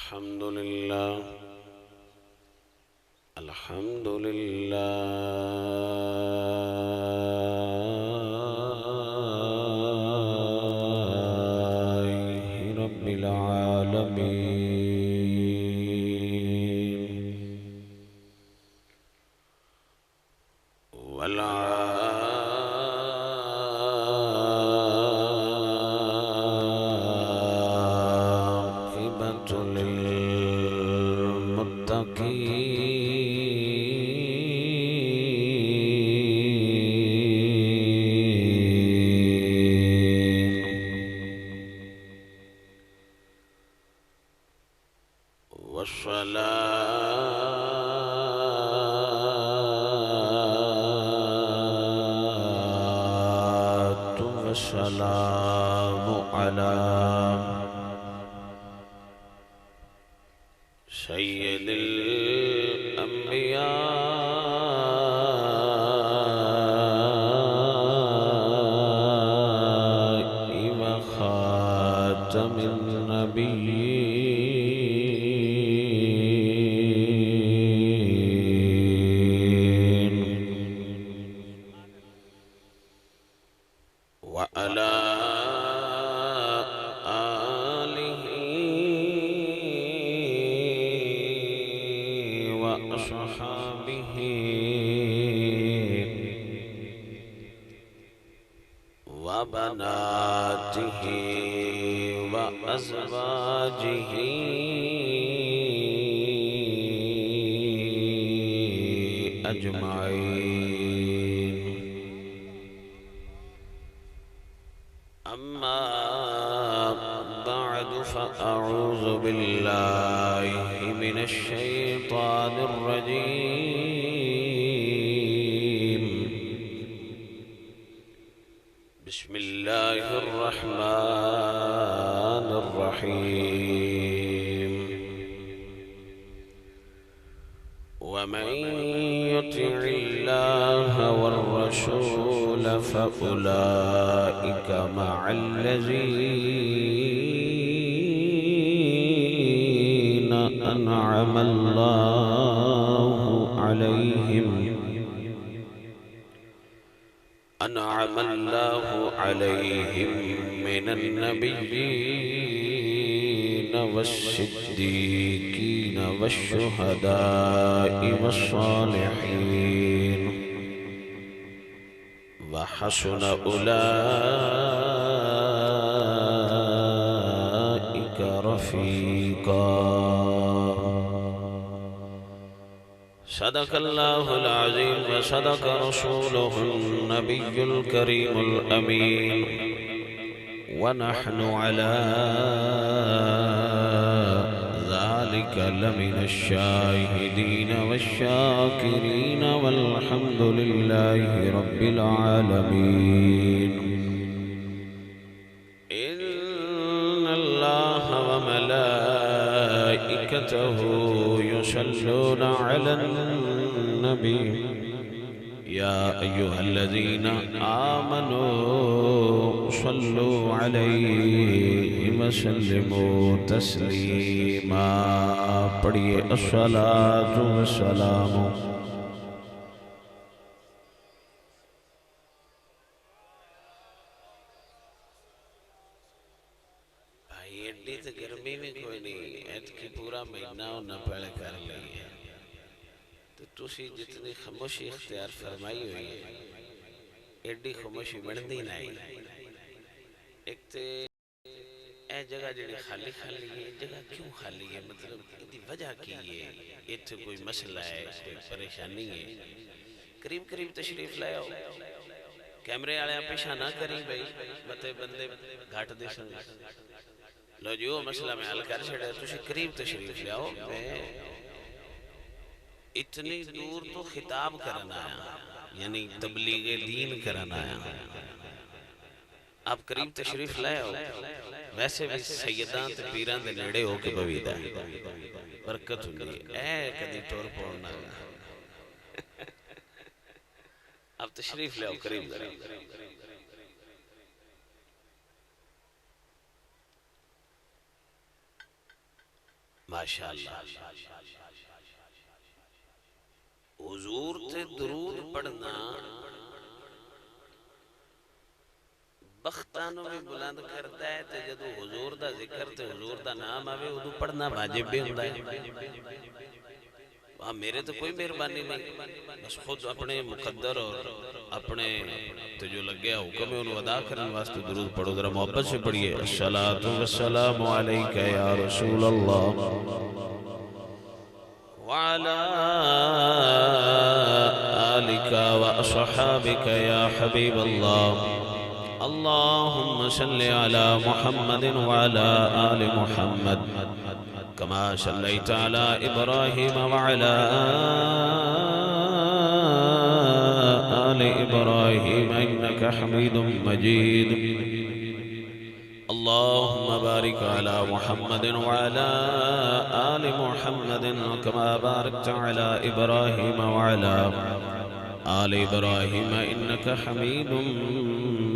الحمد لله الحمد لله رب العالمين والعاقبة للمتقين والصلاة والسلام على سيد الأنبياء وخاتم النبيين وعلى آله وأصحابه وبناته وأزواجه أجمعين أما بعد فأعوذ بالله من الشيطان الرجيم بسم الله الرحمن الرحيم ومن يطع الله والرسول فأولئك مع الذين أنعم الله عليهم من النبيين والصديقين والشهداء والصالحين وحسن أولئك رفيقا صدق الله العظيم وصدق رسوله النبي الكريم الأمين ونحن على ذلك لمن الشاهدين والشاكرين والحمد لله رب العالمين إن الله وملائكته يصلون على النبي يا أيها الذين آمنوا صلوا عليه وسلموا تسليما پڑھیے الصلاة والسلام بھائی ایڈی تو گرمی میں کوئی نہیں ایت کی پورا مہینہ نہ پڑھ کر لی ہے تو تسی جتنی خاموشی اختیار فرمائی ہوئی ہے ایڈی خاموشی بندی نہیں ایک تے اے جگہ جڑی خالی خالی ہے جگہ کیوں خالی ہے مطلب ایدی وجہ کی ہے ایتھے کوئی مسئلہ ہے کوئی پریشانی ہے قریب قریب تشریف لائے ہو کیمرے آلے پیشہ نہ کریں بھائی بتے بندے گھاٹ دے سنگ لو جو مسئلہ میں حل کر چھڑے تسی قریب تشریف لے آؤ میں اتنی دور تو خطاب کرنا آیا یعنی تبلیغ دین کرنا آیا آپ قریب تشریف لائے ہو ویسے بھی سیدان تے پیران دے نیڑے ہو کے بویدہ برکت ہوگی اے کدی ٹور پورنا آپ تشریف لے آؤ قریب ماشاءاللہ حضور تے درود پڑھنا بختانوں بھی بلند کرتا ہے تے جدو حضور دا ذکر تے حضور دا نام آوے ادو پڑھنا واجب بھی ہوتا ہے. میرے تو کوئی مہربانی نہیں، بس خود اپنے مقدر اور اپنے تو جو لگیا حکم ہے انہوں ادا کرنے واسطے درود پڑھو. ذرا محبت سے پڑھیے الصلاۃ والسلام علیک یا رسول اللہ وعلى آلك وأصحابك يا حبيب الله. اللهم صل على محمد وعلى آل محمد كما صليت على إبراهيم وعلى آل إبراهيم إنك حميد مجيد. اللهم بارك على محمد وعلى آل محمد كما باركت على إبراهيم وعلى آل إبراهيم إنك حميد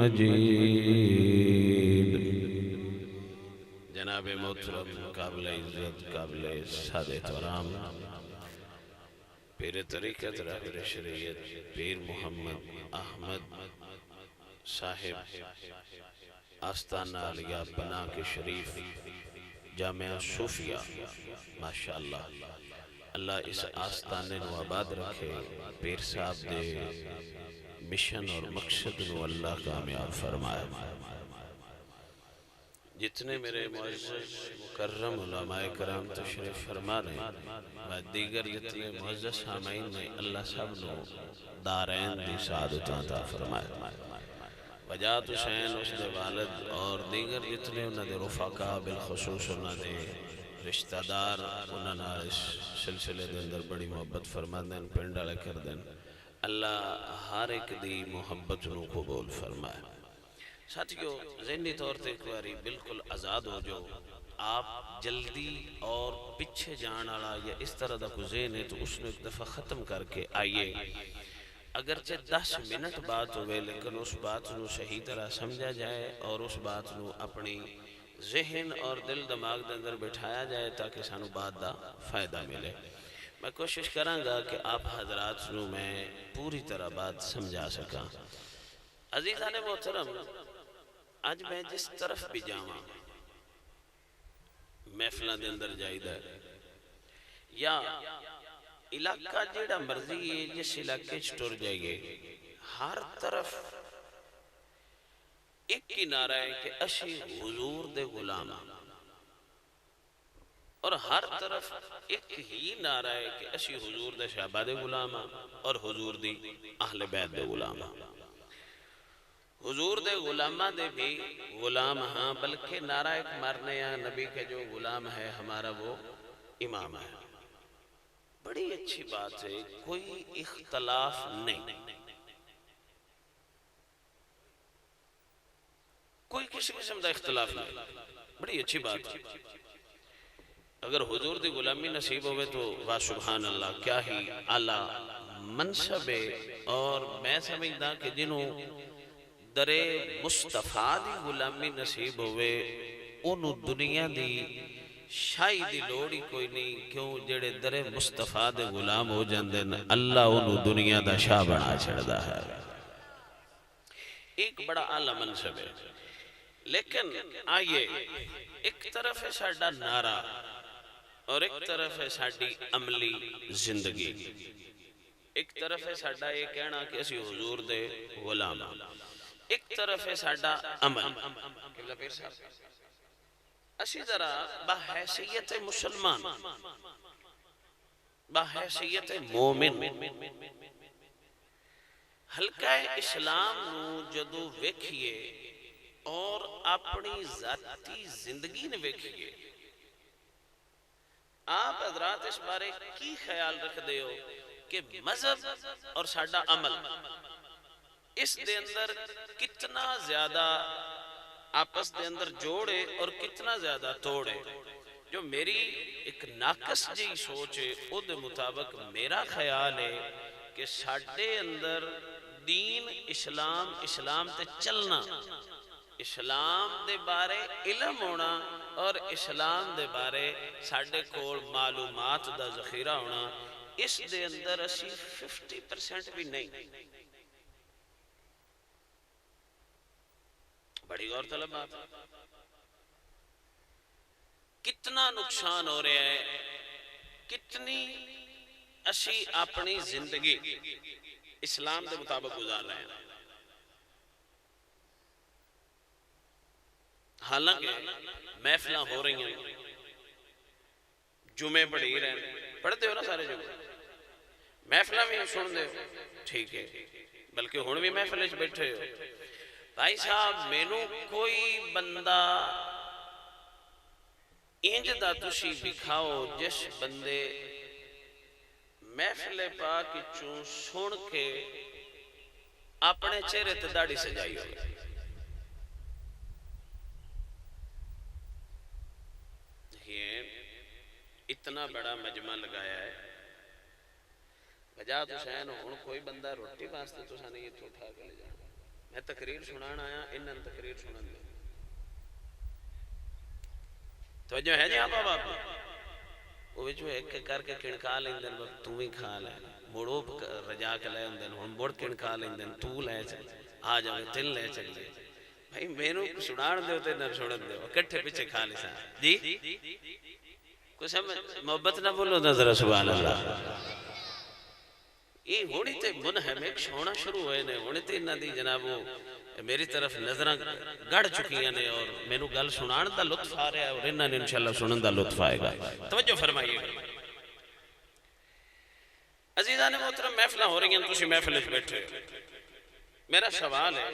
مجيد. جناب محترم قابل عزت قابل سعادت ورام پیر طریقت رہبر شریعت پیر محمد احمد صاحب آستانہ علیہ بنا کے شریف جامعہ صوفیہ ماشاءاللہ اللہ اس آستانے نو آباد رکھے. پیر صاحب دے مشن اور مقصد نو اللہ کامیاب فرمائے. جتنے میرے معزز مکرم علماء کرام تشریف فرما رہے ہیں و دیگر جتنے معزز سامعین میں اللہ سب نو دارین دی سعادت عطا فرمائے. وجات حسین اس دے والد اور دیگر جتنے انہوں دے رفقا بالخصوص انہوں دے رشتہ دار انہوں نے اس سلسلے دے اندر بڑی محبت فرما دین پنڈا لے کر دین. اللہ ہر ایک دی محبت نو قبول فرمائے. ساتھیو ذہنی طور تے ایک باری بالکل آزاد ہو جو آپ جلدی اور پچھے جان والا یا اس طرح دا کوئی ذہن ہے تو اس نے ایک دفعہ ختم کر کے آئیے. اگرچہ 10 منٹ بات ہوئے لیکن اس بات نو صحیح طرح سمجھا جائے اور اس بات نو اپنی ذہن اور دل دماغ دے اندر بٹھایا جائے تاکہ سانو بات دا فائدہ ملے. میں کوشش کراں گا کہ آپ حضرات نو میں پوری طرح بات سمجھا سکاں. عزیزان محترم آج میں جس طرف بھی جاواں محفلہ دے اندر جائیدہ ہے یا علاقہ جیڑا مرضی ہے جس علاقے چھٹور جائیے ہر طرف ایک ہی نعرہ ہے کہ اشی حضور دے غلام اور ہر طرف ایک ہی نعرہ ہے کہ اشی حضور دے صحابہ دے غلام اور حضور دی اہل بیت دے غلام. حضور دے غلامہ دے بھی غلام ہاں بلکہ نعرہ ایک مارنے یا نبی کے جو غلام ہے ہمارا وہ امام ہے. بڑی اچھی بات ہے کوئی اختلاف نہیں کوئی کسی قسم دا اختلاف نہیں. بڑی اچھی بات ہے. اگر حضور دی غلامی نصیب ہوئے تو واہ سبحان اللہ کیا ہی اعلیٰ منصب ہے. اور میں سمجھدا کہ جنہوں در مصطفیٰ دی غلامی نصیب ہوئے انہوں دنیا دی شاہی دی لوڑی کوئی نہیں. کیوں جڑے در مصطفیٰ دے غلام ہو جاندے اللہ انہوں دنیا دا شاہ بنا چھڑدا ہے. ایک بڑا اعلیٰ منصب ہے. لیکن آئیے ایک طرف ہے ساڑھا نعرہ اور ایک طرف ہے ساڑھی عملی زندگی. ایک طرف ہے ساڑھا یہ کہنا کہ اسی حضور دے غلام. ایک طرف ہے ساڑھا عمل. اسی ذرا بحیثیت مسلمان بحیثیت مومن حلقہ اسلام نو جدو ویکھئے اور اپنی ذاتی زندگی نے ویکھئے آپ حضرات اس بارے کی خیال رکھ دے ہو کہ مذہب اور ساڑھا عمل اس دے اندر کتنا زیادہ آپس دے اندر جوڑے اور کتنا زیادہ توڑے. جو میری ایک ناقص جی سوچ ہے او دے مطابق میرا خیال ہے کہ ساڑھے اندر دین اسلام تے چلنا اسلام دے بارے علم ہونا اور اسلام دے بارے ساڈے کول معلومات دا ذخیرہ ہونا، اس دے اندر اسی 50% بھی نہیں۔ بڑی غور طلب بات ہے۔ کتنا نقصان ہو رہا ہے، کتنی اسی اپنی زندگی اسلام دے مطابق گزار رہے ہیں۔ حالانکہ محفلیں ہو رہی ہیں، جمعے پڑھی رہے ہیں، پڑھتے ہو نا سارے جمعے، محفلیں بھی سن دے ہو، ٹھیک ہے، بلکہ ہن بھی محفل بیٹھے ہو۔ بھائی صاحب مینوں کوئی بندہ انج دا تسی دکھاؤ جس بندے محفل پاک چوں سن کے اپنے چہرے تے داڑھی سجائی ہوگی۔ اتنا بڑا مجمع لگایا ہے، بجا تو سین ہوں کوئی بندہ روٹی واسطے تو سانے یہ اٹھا کے لے جانا۔ میں تقریر سنان آیا، انہاں تقریر سنن دے توجہ ہے جی آپ آپ وہ جو ایک کر کے کھنکا لیندن تو ہی کھا لے، مڑو رجا کے لے اندن ہن مڑ کھنکا لیندن تو لے چل آ جاوے تل لے چل جائے۔ بھائی مینوں سنان دے تے نہ سنن دے کٹھے پیچھے کھا لے سا جی کچھ محبت نہ بولو نا ذرا سبحان اللہ۔ یہ ہونی تے منہمک ہونا شروع ہوئے نے، ہونی تے انہاں دی جناب میری طرف نظراں گڑ چکیاں نے اور مینوں گل سنان دا لطف آ رہا ہے اور انہاں نے انشاءاللہ سنن دا لطف آئے گا۔ توجہ فرمائیے گا عزیزان محترم، محفلیں ہو رہی ہیں، تسی محفل وچ بیٹھے ہو۔ میرا سوال ہے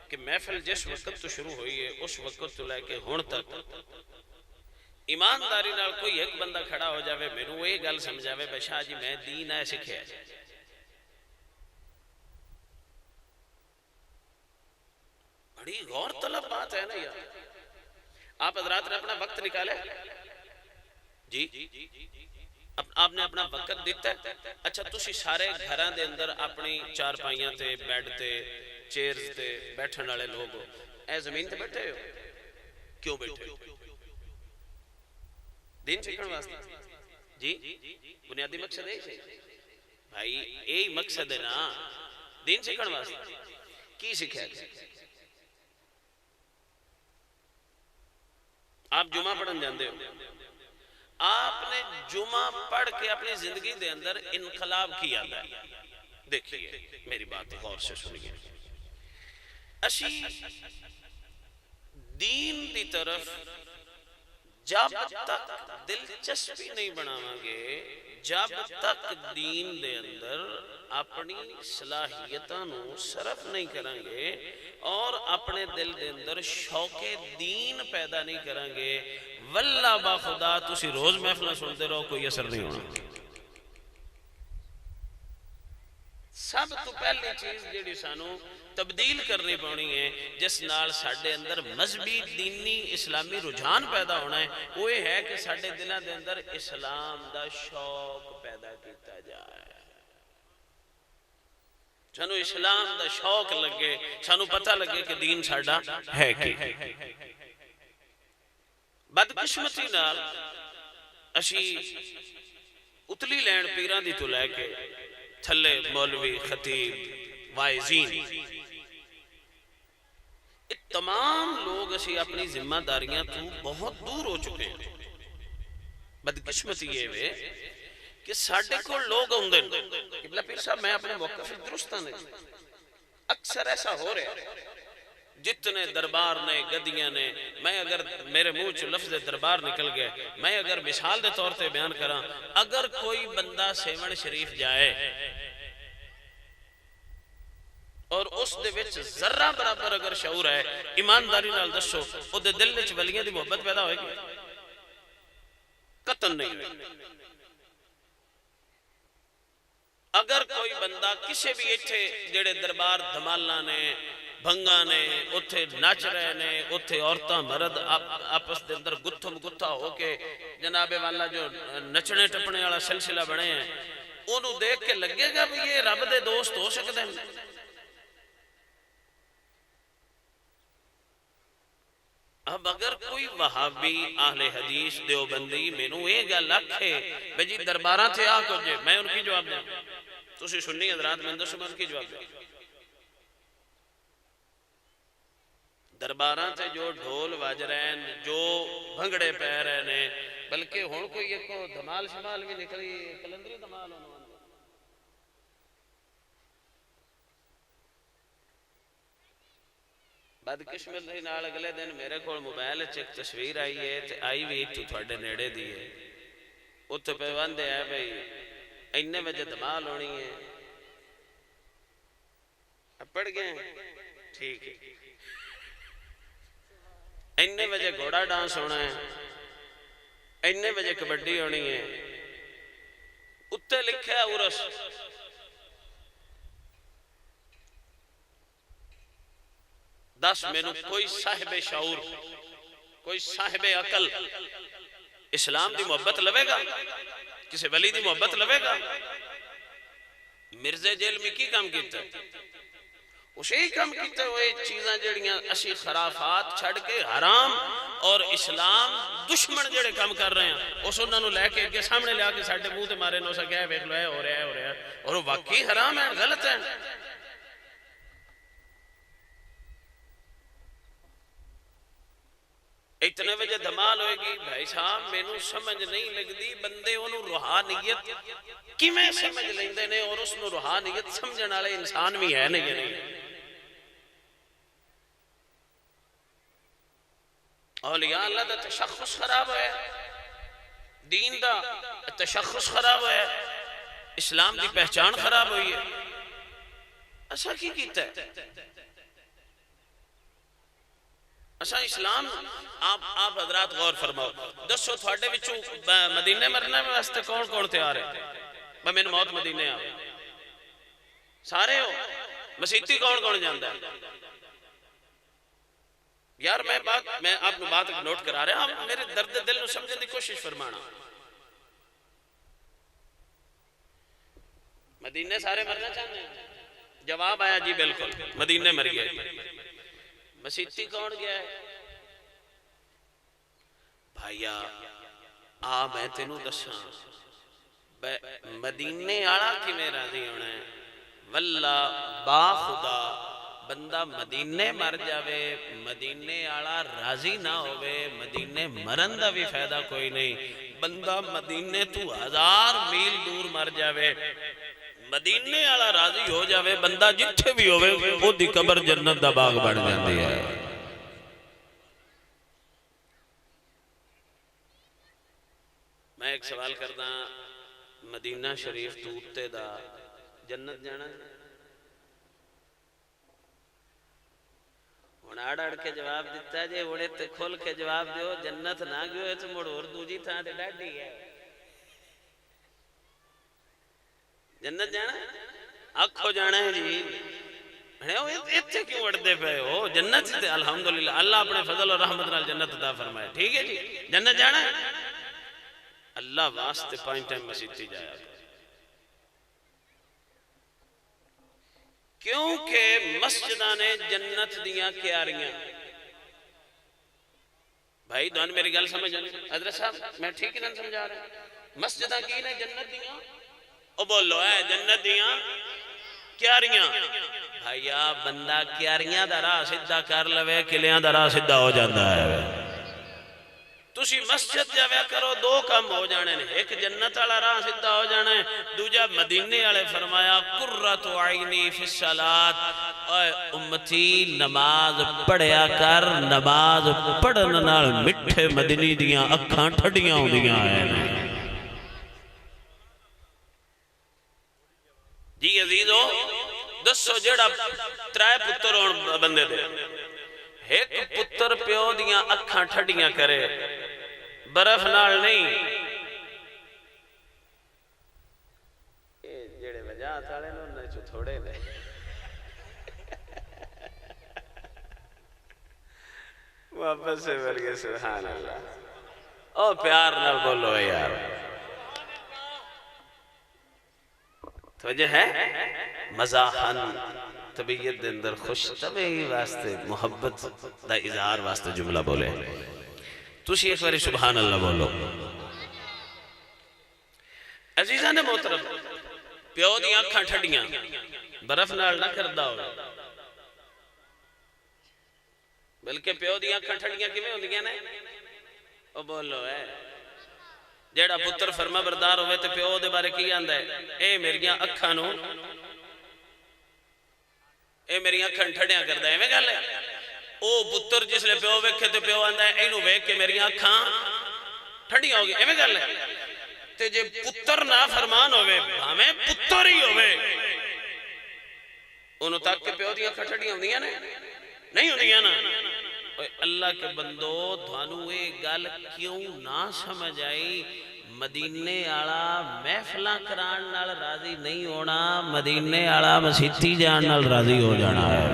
کہ محفل جس وقت تو شروع ہوئی ہے اس وقت تو لے کے ہن تک ایمانداری نال کوئی ایک بندہ کھڑا ہو جاوے مینوں وہ گل سمجھاوے بھائی شاہ جی میں دین ہے سکھیا ہے۔ بڑی غور طلب بات ہے نا یار۔ آپ حضرات نے اپنا وقت نکالے جی، آپ نے اپنا وقت دیتا ہے۔ اچھا تسی سارے گھراں دے اندر اپنی چار پائیاں تے بیڈ تے چیئرز تے بیٹھن والے لوگ ہو، اے زمین تے بیٹھے ہو کیوں بیٹھے ہو؟ دین سیکھن واسطے جی، بنیادی مقصد ہے بھائی، یہی مقصد ہے نا دین سیکھن واسطے۔ کی سیکھا گیا؟ آپ جمعہ پڑھن جاندے ہو، آپ نے جمعہ پڑھ کے اپنی زندگی دے اندر انقلاب کیا ہے۔ دیکھیے میری بات غور سے سنیے، اسی دین دی طرف جب تک دلچسپی نہیں بناواں گے، جب تک دین دے اندر اپنی صلاحیتاں نو صرف نہیں کریں گے اور اپنے دل دے اندر شوق دین پیدا نہیں کریں گے، واللہ با خدا تسی روز محفلہ سنتے رہو کوئی اثر نہیں ہونا۔ سب تو پہلی چیز جیڑی سانو تبدیل کرنی پڑنی ہے، جس نال ساڈے اندر مذہبی دینی اسلامی رجحان پیدا ہونا ہے، وہ یہ ہے کہ ساڈے دلوں دے اندر اسلام دا شوق پیدا کیتا جائے۔ سانو اسلام دا شوق لگے، سانو پتہ لگے کہ دین ساڈا ہے کی۔ بدقسمتی نال اسی اتلی لین پیران دی تو لے کے تھلے مولوی خطیب وائزین تمام لوگ اسی اپنی ذمہ داریاں تو بہت دور ہو چکے ہیں۔ بدقسمتی یہ وے کہ ساڑھے کو لوگ ہوں دیں قبلہ پیر صاحب میں اپنے موقف درستہ نہیں، اکثر ایسا ہو رہا ہے جتنے دربار نے گدیاں نے، میں اگر میرے منہ چو لفظ دربار نکل گئے، میں اگر مثال دے طور تے بیان کراں، اگر کوئی بندہ سیون شریف جائے اور اس دے وچ ذرہ برابر اگر شعور ہے، ایمانداری نال دسو او دے دل وچ ولیاں دی محبت پیدا ہوئے گی؟ قطن نہیں ہوئے۔ اگر کوئی بندہ کسی بھی ایتھے جڑے دربار دھمالہ نے بھنگا نے اتھے ناچ رہے نے، اتھے عورتاں مرد آپس دے اندر گتھم گتھا ہو کے جناب والا جو نچنے ٹپنے والا سلسلہ بنے ہیں، انہوں دیکھ کے لگے گا بھی یہ رب دے دوست ہو سکتے ہیں؟ اب اگر کوئی وہابی اہل حدیث دیوبندی مینوں یہ گل آکھے بھئی جی درباراں تھے آ کچھ میں ان کی جواب دیں تسی سنی حضرات میں اندر سے میں ان کی جواب دیں درباراں تھے جو ڈھول واج رہے ہیں جو بھنگڑے پہ رہے ہیں بلکہ ہون کوئی ایک کو دھمال شمال بھی نکلی کلندری دھمال ہونا بدقسمتی نال اگلے دن میرے کول موبائل ایک تصویر آئی ہے آئی بھی تو تھوڑے نیڑے دی ہے اتنے پہ وندے ہے بھئی اینے بجے دھمال ہونی ہے پڑھ گئے ٹھیک ہے اینے بجے گھوڑا ڈانس ہونا ہے اینے بجے کبڈی ہونی ہے اتنے لکھا ہے عرس 10 مینوں کوئی صاحب شعور کوئی صاحب عقل اسلام دی محبت لوے گا کسی ولی دی محبت لوے گا مرزا جیل میں کی کام کیتا ہے اسے ہی کام کیتا ہے وہ چیزاں جڑیاں اسی خرافات چھڑ کے حرام اور اسلام دشمن جڑے کام کر رہے ہیں اس انہوں نے لے کے سامنے لے کے ساڑھے منہ تے مارے نو سا کہے ویکھ لو ہے ہو رہا ہے اور وہ واقعی حرام ہے غلط ہے اتنے وجہ دھمال ہوئے گی بھائی صاحب مینوں سمجھ نہیں لگ دی بندے انہوں روحانیت کی میں سمجھ لیندے نے اور اس نو روحانیت سمجھن والے انسان بھی ہے نہیں اولیاء اللہ دا تشخص خراب ہے دین دا تشخص خراب ہے اسلام دی پہچان خراب ہوئی ہے ایسا کی کیتا ہے اچھا اسلام آپ حضرات غور فرماؤ دسو تھوڑے بچوں مدینے مرنے میں واسطے کون کون تیار ہے میں من موت مدینے آئے سارے ہو مسیحی کون کون جاندہ ہے یار میں آپ کو بات نوٹ کرا رہا ہوں میرے درد دل نو سمجھنے دی کوشش فرمانا مدینے سارے مرنا چاہتے ہیں جواب آیا جی بالکل مدینے مر گئے مسیحی کون گیا ہے بھائیا میں تینوں دساں مدینے آڑا کی میں راضی ہونا ہے واللہ با خدا بندہ مدینے مر جاوے مدینے آڑا راضی نہ ہوئے مدینے مرن دا بھی فائدہ کوئی نہیں بندہ مدینے تو 1000 میل دور مر جاوے مدینے آلا راضی ہو جاوے بندہ جتھے بھی ہوئے وہ دی قبر جنت دا باغ بڑھ جاندی ہے میں ایک سوال کردا مدینہ شریف تو اتے دا جنت جانا اڑ اڑ کے جواب دیتا جے اڑے تے کھول کے جواب دیو جنت نہ گئے تو مڑ اردو جی تھا تے ڈاڈی ہے جنت جانا ہے آنکھو جانا ہے جی اتنے کیوں اڑتے پہ ہو جنت سے الحمدللہ اللہ اپنے فضل اور رحمت نال جنت عطا فرمائے ٹھیک ہے جی جنت جانا ہے اللہ واسطے 5 ٹائم مسیحی جایا کیونکہ مسجدہ نے جنت دیاں کیاریاں بھائی دون میری گل سمجھ حضرت صاحب میں ٹھیک نہ سمجھا رہا ہوں مسجدہ کی نے جنت دیاں او بولو ہے جنت دیاں کیاریاں بھائیا بندہ کیاریاں دا راہ سدھا کر لوے کلیاں دا راہ سدھا ہو جاندہ ہے تُسی مسجد جاوے کرو 2 کام ہو جانے ہیں ایک جنت والا راہ سدھا ہو جانا ہے دوجا مدینے والے فرمایا قرۃ عینی فی الصلاۃ اے امتی نماز پڑھیا کر نماز پڑھن نال مٹھے مدنی دیاں اکھاں ٹھڈیاں ہوندیاں ہیں جی عزیزو دسو جڑا 3 پتر ہون بندے دے ایک پتر پیو دیاں اکھاں ٹھڈیاں کرے برف نال نہیں جڑے وجہ تالے نو نچو تھوڑے دے واپس سے بلگے سبحان اللہ او پیار نال بولو یار توجہ ہے مزاحن طبیعت دے اندر خوش طبعی واسطے محبت دا اظہار واسطے جملہ بولے تُسی ایک باری سبحان اللہ بولو عزیزہ نے محترم پیو دی آنکھاں ٹھڈیاں برف نال نہ کردہ ہو بلکہ پیو دی آنکھاں ٹھڈیاں کیویں ہوندیاں نے او بولو ہے جیڑا پتر فرما بردار ہوئے تے پیو دے بارے کی آندہ ہے اے میریاں اکھاں نو اے میری اکھاں ٹھڈیاں کردہ ہے میں گل ہے او پتر جس لے پیو ویکھے تے پیو آندہ ہے اینو ویکھ کے میری اکھاں ٹھڈیاں ہوگی ایویں گل ہے تے جے پتر نا فرمان ہوئے ہمیں پتر ہی ہوئے انہوں تک کے پیو دیاں کھٹڑیاں ہوندیاں نے نہیں ہوندیاں نا اللہ کے بندو دھوانو اے گل کیوں نہ سمجھ آئی مدینے آڑا محفلہ کران نال راضی نہیں ہونا مدینے آڑا مسیتی جان نال راضی ہو جانا ہے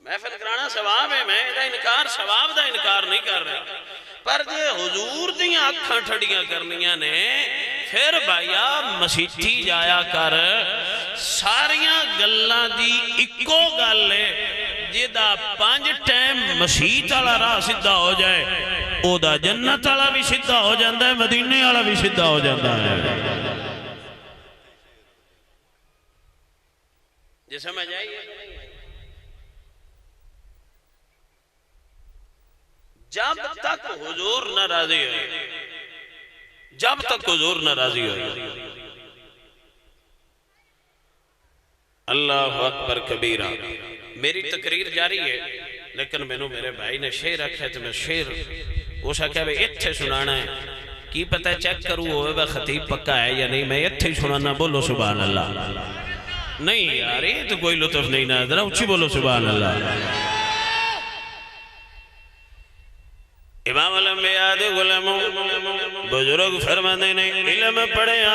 محفل کرانا ثواب ہے میں دا انکار ثواب دا انکار نہیں کر رہا پر جے حضور دیاں اکھاں ٹھڈیاں کرنیاں نے پھر بھائیا مسیتی جایا کر ساریاں گلاں دی اکو گل ہے جیدہ 5 ٹائم مسیت والا راہ سدھا ہو جائے او دا جنت والا بھی سدھا ہو جاندہ ہے مدینے والا بھی سدھا ہو جاندہ ہے جی سمجھ آئیے جب تک حضور نہ راضی ہوئے جب تک حضور نہ راضی ہوئے اللہ اکبر کبیرہ میری تقریر جاری ہے لیکن میں نے میرے بھائی نے شعر رکھا ہے تو میں شعر اسا کہا بھئی اتھے سنانا ہے کی پتہ چیک کروں ہوئے بھئی خطیب پکا ہے یا نہیں میں اتھے سنانا بولو سبحان اللہ نہیں یار یہ تو کوئی لطف نہیں نہ اچھی بولو سبحان اللہ امام الانبیاء دے غلاموں بزرگ فرماتے نے علم پڑھیا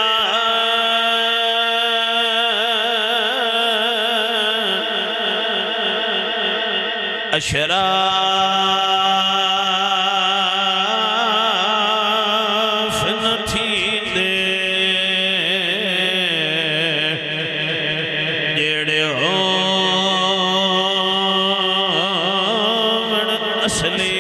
اشراف نہ تھی دے جیڑے ہو اصلی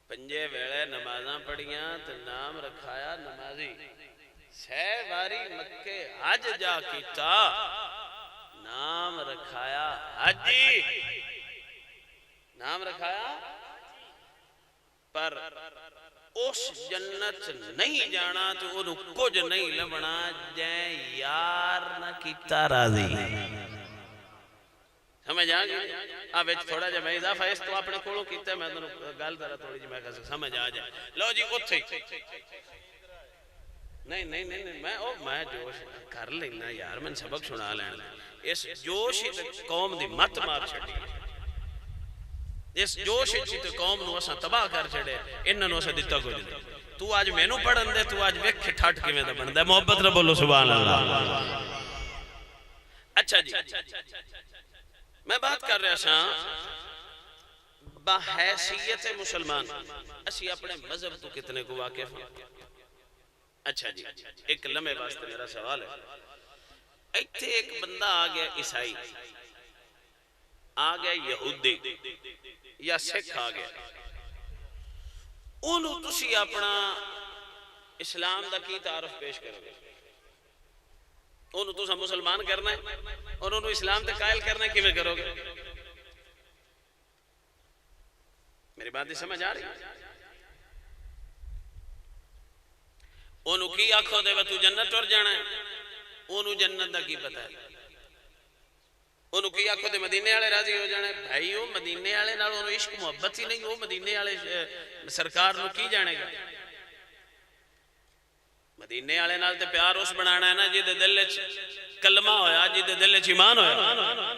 پنجے ویلے نمازاں پڑھیاں تو نام رکھایا نمازی سہ باری مکے حج جا کیتا نام رکھایا حجی نام رکھایا پر اس جنت نہیں جانا تو انہوں کچھ نہیں لبنا جائیں یار نہ کیتا راضی سمجھ آ گئی تھوڑا جا میں اضافہ اس تو اپنے کولوں کیتا ہے میں گل ذرا تھوڑی جی میں سمجھ آ جائے لو جی اوتھے نہیں میں جوش کر لینا یار میں سبق سنا لینا اس جوش قوم دی مت مار چھڑی اس جوش تے قوم نو اساں تباہ کر چھڑے انہاں نو اساں دتا کوئی نہیں تو آج مینوں پڑھن دے تو آج ویکھ ٹھٹ کیویں دا بندا ہے محبت نہ بولو سبحان اللہ اچھا جی میں بات کر رہا سا بحیثیت مسلمان اسی اپنے مذہب تو کتنے کو واقف ہیں اچھا جی ایک لمحے واسطے میرا سوال ہے ایتھے ایک بندہ آ گیا عیسائی آ گیا یہودی یا سکھ آ گیا انہوں تسی اپنا اسلام دا کی تعارف پیش کرو گے انہوں تسا مسلمان کرنا ہے اور انہوں اسلام تے قائل کرنا ہے کیویں کرو گے میری بات نہیں سمجھ آ رہی انہوں کی آنکھوں دے تو جنت ٹر جانا ہے انہوں جنت دا کی پتہ ہے انہوں کی آنکھوں دے مدینے والے راضی ہو جانا ہے بھائی وہ مدینے والے نال انہوں عشق محبت ہی نہیں وہ مدینے والے سرکار نو کی جانے گا مدینے والے نال تے پیار اس بنانا ہے نا جے دل وچ کلمہ ہویا جے دل وچ ایمان ہویا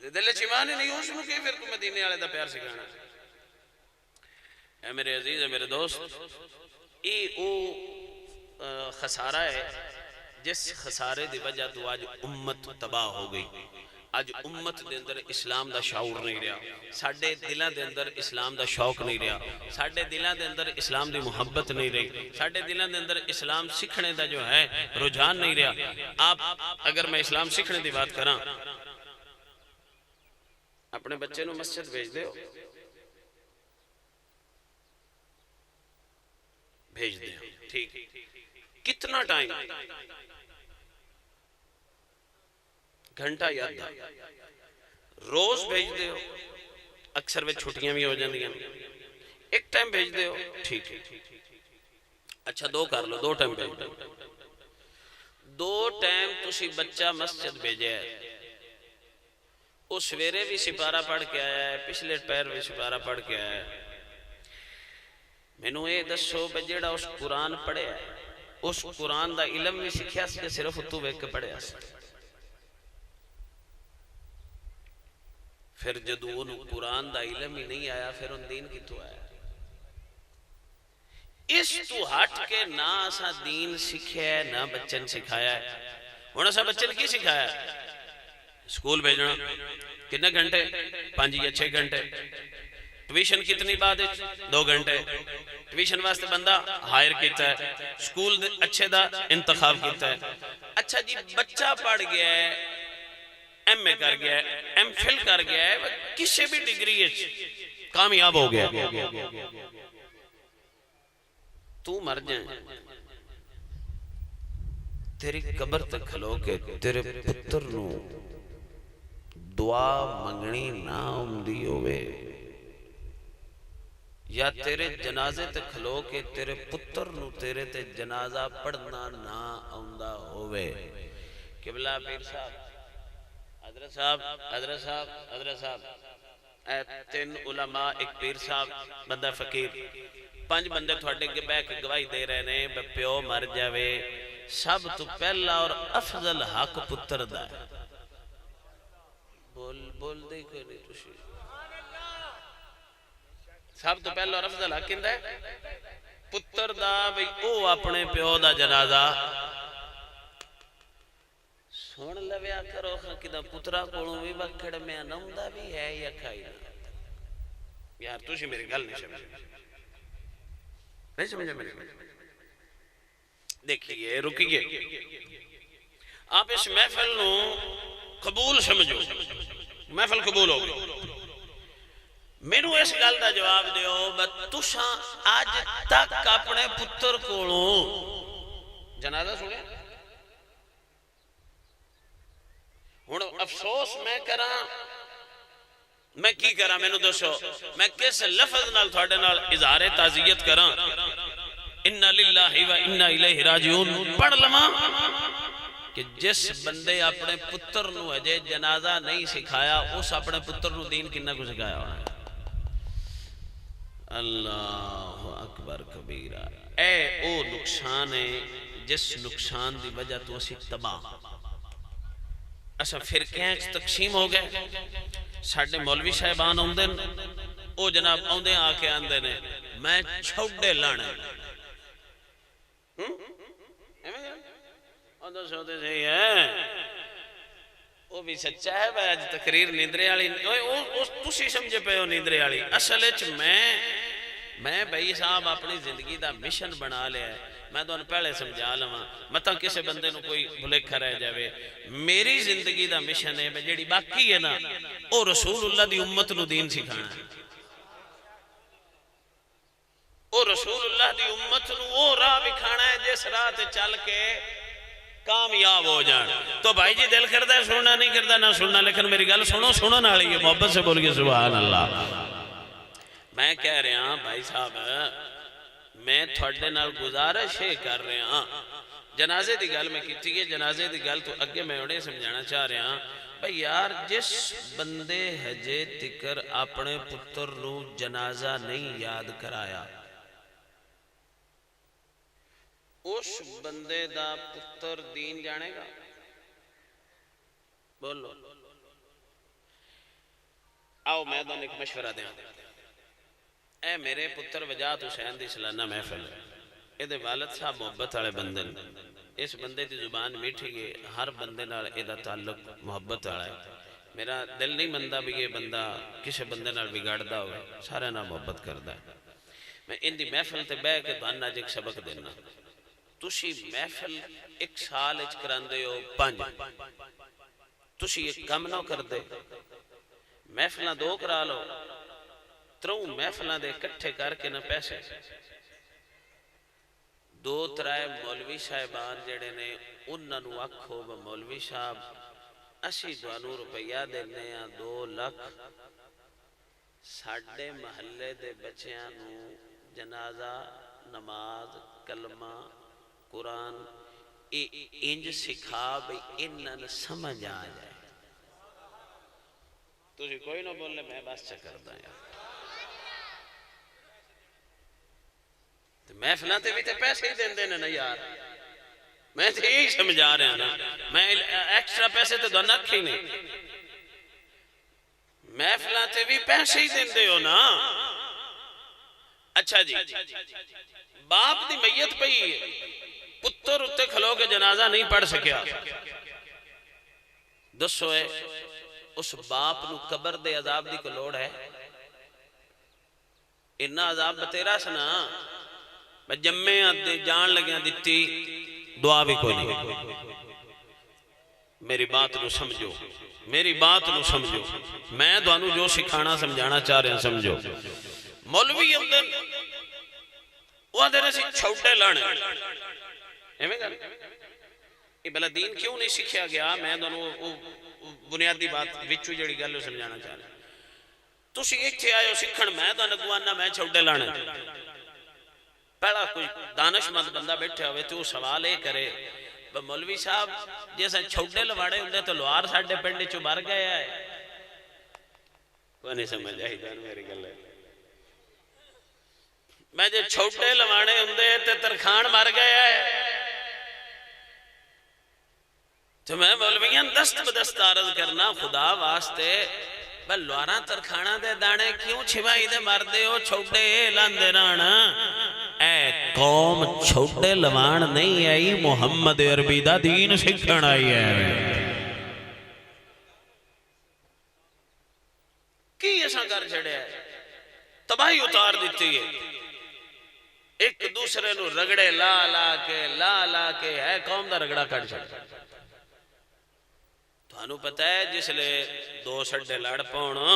جے دل وچ ایمان ہی نہیں اس نو کی پھر تو مدینے والے دا پیار سکھانا اے میرے عزیز اے میرے دوست او خسارہ ہے جس خسارے دی وجہ تو آج امت تباہ ہو گئی آج امت دے اندر اسلام دا شعور نہیں رہا ساڑھے دلہ دے اندر اسلام دا شوق نہیں رہا ساڑھے دلہ دے اندر اسلام دی محبت نہیں رہی ساڑھے دلہ دے اندر اسلام سکھنے دا جو ہے رجحان نہیں رہا آپ اگر میں اسلام سکھنے دی بات کراں اپنے بچے نو مسجد بھیج دے ہو بھیج دے ٹھیک کتنا ٹائم گھنٹہ یا دا روز بھیج دے ہو اکثر وہ چھٹیاں بھی ہو جاندیاں ایک ٹائم بھیج دے ہو ٹھیک اچھا دو کر لو دو ٹائم بھیج دو دو ٹائم تسی بچہ مسجد بھیجے ہے وہ سویرے بھی سپارہ پڑھ کے آیا ہے پچھلے پیر بھی سپارہ پڑھ کے آیا ہے میں نو اے دسو بجیڑا اس قرآن پڑھے ہے اس قرآن دا علم بھی سکھیا سے صرف تو بیک کے پڑھے ہے پھر جدو انہوں قرآن دا علم ہی نہیں آیا پھر ان دین کی تو آیا اس تو ہٹ کے نہ اسا دین سکھیا ہے نہ بچن سکھایا ہے انہوں اسا بچن کی سکھایا ہے سکول بھیجنا کتنے گھنٹے 5 یا 6 گھنٹے ٹویشن کتنی بعد 2 گھنٹے ٹویشن واسطے بندہ ہائر کیتا ہے سکول اچھے دا انتخاب کیتا ہے اچھا جی بچہ پڑھ گیا ہے ایم اے کر گیا ہے ایم فل کر گیا ہے کسی بھی ڈگری ہے کامیاب ہو گیا تو مر جائیں تیری قبر تک کھلو کے تیرے پتر نو دعا منگنی نہ امدی ہوئے یا تیرے جنازے تے کھلو کے تیرے پتر نو تیرے تے جنازہ پڑھنا نہ آمدہ ہوئے قبلہ پیر صاحب حضرت صاحب حضرت صاحب حضرت صاحب اے 3 علماء ایک پیر صاحب بندہ فقیر 5 بندے تھوڑے کے بے کے گواہی دے رہے نے پیو مر جاوے سب تو پہلا اور افضل حق پتر دا ہے بول دے کوئی نہیں توشی سب تو پہلا اور افضل حق کندہ ہے پتر دا بھئی او اپنے پیو دا جنازہ سون لویا کرو کدہ پترہ کولوں بھی بکھڑ میں انہوں بھی ہے یا کھائی یار توشی میری گل نہیں سمجھا میری دیکھئے رکیے آپ اس محفل نو قبول سمجھو محفل قبول ہو گئی میں نو اس گل دا جواب دیو تساں آج تک اپنے پتر کولوں جنازہ سنے ہن افسوس میں کراں میں کی کراں میں نو دسو میں کس لفظ نال تھوڑے نال اظہار تعزیت کراں اِنَّا لِلَّهِ وَإِنَّا إِلَيْهِ رَاجِعُونَ پڑھ لما کہ جس بندے اپنے پتر نو اجے جنازہ نہیں سکھایا اس اپنے پتر نو دین کنہ کو سکھایا ہونا ہے۔ اللہ اکبر کبیرہ۔ اے او نقصان ہے جس نقصان دی وجہ تو اسی تباہ اچھا فرقیں تقسیم ہو گئے۔ ساڑھے مولوی صاحبان ہوندے او جناب ہوندے آکے آندے نے میں چھوڑے لانے اندر سوتے صحیح ہے وہ بھی سچا ہے بھائی آج تقریر نیندرے آلی تسی سمجھے پہ ہو نیندرے آلی اصل اچھ میں بھائی صاحب اپنی زندگی دا مشن بنا لیا ہے میں تو ان پہلے سمجھا لما مطلب کسے بندے نو کوئی بھلکھا رہ جاوے میری زندگی دا مشن ہے جیڑی باقی ہے نا او رسول اللہ دی امت نو دین سکھانا ہے او رسول اللہ دی امت نو او راہ بکھانا ہے جس راہ تے چل کے کامیاب ہو جان۔ تو بھائی جی دل کردہ ہے سننا نہیں کردہ نہ سننا لیکن میری گل سنو نہ رہی ہے محبت سے بول کے سبحان اللہ۔ میں کہہ رہے ہاں بھائی صاحب میں تھوڑے نال گزارش کر رہے ہاں جنازے دی گل میں کیتی ہے جنازے دی گل تو اگے میں انہیں سمجھانا چاہ رہے ہاں بھائی یار جس بندے حجے تکر اپنے پتر نو جنازہ نہیں یاد کرایا اس بندے دا پتر دین جانے گا بولو آؤ میں تو ایک مشورہ دیں اے میرے پتر وجاہت حسین دی سالانہ محفل اے دے والد صاحب محبت والے بندے اس بندے دی زبان میٹھی ہے ہر بندے نال اے دا تعلق محبت والا ہے میرا دل نہیں مندہ بھی یہ بندہ کسی بندے نال بگاڑدا ہوئے سارے نال محبت کردا ہے میں ان دی محفل تے بہ کے تہاڈے نال ایک سبق دینا تسی محفل ایک سال اچ کراندے ہو 5 تسی ایک کم نہ کر دے محفلاں 2 کرا لو 3 محفلاں دے اکٹھے کر کے نہ پیسے 2-3 مولوی صاحبان جڑے نے انہاں نو آکھو مولوی صاحب اسی 2 روپیہ دینے ہیں 2 لاکھ ساڑھے محلے دے بچیاں نو جنازہ نماز کلمہ قرآن انج سکھا بھی انہاں سمجھ آ جائے تجھے کوئی نہ بولنے میں بس چکر دا یا محفلہ تے بھی تے پیسے ہی دین دینے نا یار میں تے یہی سمجھا رہے ہیں نا میں ایکسٹرا پیسے تے دو نکھ ہی نہیں محفلہ تے بھی پیسے ہی دین دے ہو نا اچھا جی باپ دی میت پئی ہے پتر اتے کھلو کے جنازہ نہیں پڑھ سکیا دسو ہے اس باپ نو قبر دے عذاب دی کو لوڑ ہے انہا عذاب بتیرا سنا میں جمعے آتے جان لگیاں دیتی دعا بھی کوئی نہیں میری بات نو سمجھو میری بات نو سمجھو میں دوانو جو سکھانا سمجھانا چاہ رہے ہیں سمجھو مولوی اندر وہ دے رہے چھوٹے لانے یہ بلا دین کیوں نہیں سکھیا گیا میں دونوں بنیادی بات وچو جڑی گل سمجھانا چاہ رہا تسی ایک تھے آئے ہو سکھن میں تو نگوانا میں چھوٹے لانے پہلا کوئی دانش مند بندہ بیٹھے ہوئے تو سوال ایک کرے مولوی صاحب جیسا چھوٹے لواڑے ہوندے تو لوار ساڑھے پنڈے چو بار گیا ہے کوئی نہیں سمجھ آئی دان میری گل ہے میں جو چھوٹے لواڑے ہوندے تو ترخان مار گیا ہے تو میں مولویاں دست بدست عرض کرنا خدا واسطے بل لوارا ترخانہ دے دانے کیوں چھوائی دے مار دے ہو چھوٹے لاندے رانا اے قوم چھوٹے لوان نہیں آئی محمد عربی دا دین سکھن آئی ہے کی ایسا کر چھڑے ہے تباہی اتار دیتی ہے ایک دوسرے نو رگڑے لا کے ہے قوم دا رگڑا کٹ چھڑے تو انہوں پتہ ہے جس لئے 2 سڑے لڑ پاؤنا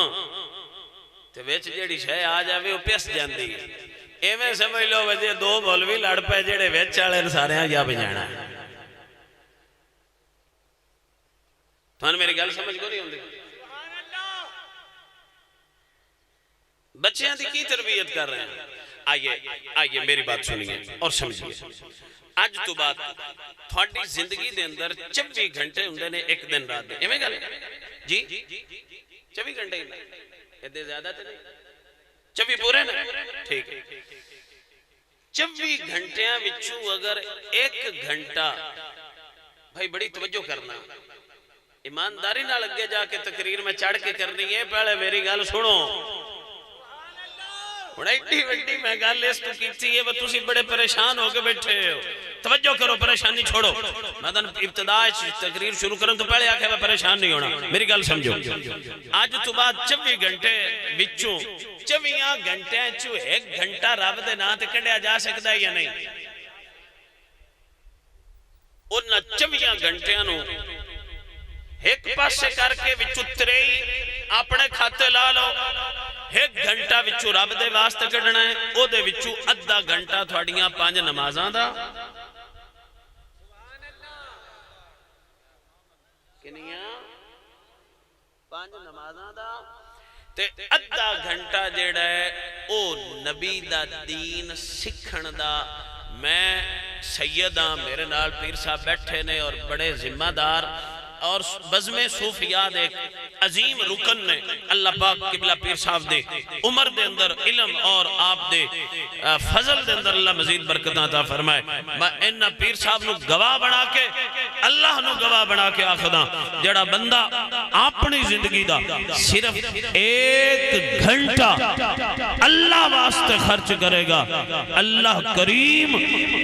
تو ویچ جیڑی شاہ آ جاوے وہ پیس جاندی ہے ایمیں سمجھ لو وجہ 2 مولوی لڑ پہ جیڑے ویچ چالے سارے ہاں جا بجانا ہے تو انہوں میری گل سمجھ کو نہیں ہوندی بچیاں دی کی تربیت کر رہے ہیں آئیے میری بات سنیے اور سمجھیے. اج تو بعد تھوڑی زندگی دے اندر 24 گھنٹے ہوندے نے ایک دن رات دے. ایویں گل جی 24 گھنٹے ہی ادھے زیادہ تے نہیں 24 پورے نا ٹھیک ہے. 24 گھنٹیاں وچوں اگر ایک گھنٹہ بھائی بڑی توجہ کرنا ایمانداری نہ لگے جا کے تقریر میں چڑھ کے کرنی ہے. پہلے میری گل سنو. ایڈی وڈی میں گل اس تو کیتی ہے تسی بڑے پریشان ہو کے بیٹھے ہو. توجہ کرو پریشانی چھوڑو. میں ابتدا تقریر شروع کروں تو پہلے آکھے میں پریشان نہیں ہونا. میری گل سمجھو. آج تو بعد 24 گھنٹے وچوں 24 گھنٹے چوں ایک گھنٹہ رب دے نام تے کڈیا جا سکدا ہے یا نہیں؟ انہاں 24 گھنٹیاں نو ایک پاسے کر کے وچوں 23 اپنے کھاتے لا لو. ایک گھنٹہ وچوں رب دے واسطے کڈنا ہے. او دے وچوں ادھا گھنٹہ تھوڑیاں 5 نمازاں دا کنیاں 5 نمازاں دا تے ادھا گھنٹہ جیڑا ہے او نبی دا دین سکھن دا. میں سیداں میرے نال پیر صاحب بیٹھے نے اور بڑے ذمہ دار اور بزم صوفیاء دے عظیم رکن نے. اللہ پاک قبلہ پیر صاحب دے عمر دے اندر علم اور آپ دے فضل دے اندر اللہ مزید برکتاں عطا فرمائے. میں انہاں پیر صاحب نو گواہ بنا کے اللہ نو گواہ بنا کے آخداں جڑا بندہ اپنی زندگی دا صرف ایک گھنٹہ اللہ واسطے خرچ کرے گا اللہ کریم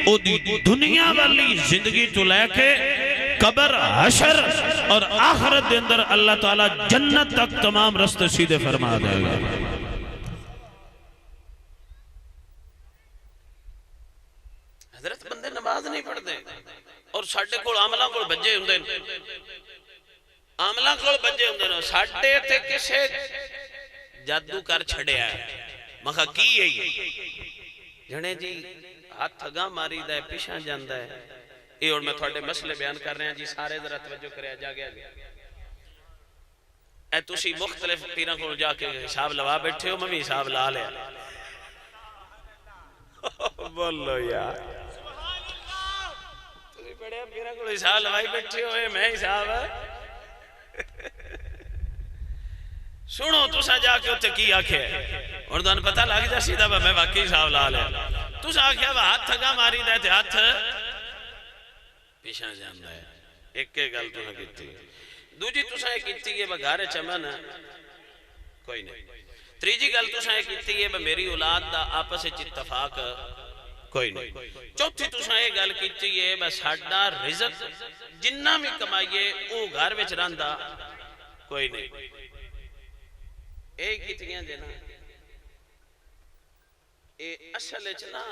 او دی دنیا والی زندگی تو لے کے قبر حشر اور آخرت دے اندر اللہ تعالیٰ جنت تک تمام رستے سیدھے فرما دے گا. حضرت بندے نماز نہیں پڑھ دے اور ساڑھے کول عاملہ کول بجے ہوندے عاملہ کول بجے ہوندے نا. ساڑھے تے کسے جادو کر چھڑے آئے مخا کی ہے جنے جی ہاتھ تھگا ماری دے پیشاں جاندہ ہے. یہ اور میں تھوڑے مسئلے بیان کر رہے ہیں جی. سارے ذرا توجہ کرے جا گیا اے تسی مختلف پیروں کو جا کے حساب لوا بیٹھے ہو. میں بھی حساب لا لیا. بولو یار تسی بڑے پیروں کو حساب لوائی بیٹھے ہو. میں حساب سنو تسا جا کے ہوتے کی آکھے اور دن پتہ لگ جا سیدھا میں واقعی حساب لا لیا. تسا آکھے ہاتھ تھگا ماری دے تے ہاتھ پیشاں جاندہ ہے. ایک گل تو نہ کیتی. دوجی تساں ایک کیتی ہے بگارے چمن کوئی نہیں. تریجی گل تساں ایک کیتی ہے میری اولاد دا آپس اتفاق کوئی نہیں. چوتھی تساں ایک گل کیتی ہے ساڈا رزق جنہ بھی کمائیے او گھر وچ رہندا کوئی نہیں. ایک کیتیاں دینا اے اصل وچ نا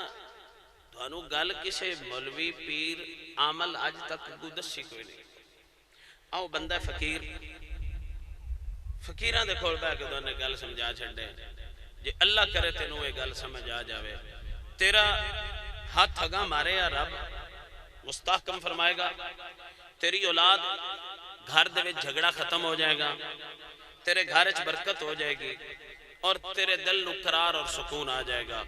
تھانو گل کسے مولوی پیر عامل آج تک کو دسی کوئی نہیں. آؤ بندہ فقیر فقیران دے کھول پہ کہ دوں نے گل سمجھا چھڑے جی اللہ کرے تینوں یہ گل سمجھ آ جاوے. تیرا ہاتھ تھگا مارے یا رب مستحکم فرمائے گا. تیری اولاد گھر دے وچ جھگڑا ختم ہو جائے گا. تیرے گھر وچ برکت ہو جائے گی اور تیرے دل نو قرار اور سکون آ جائے گا.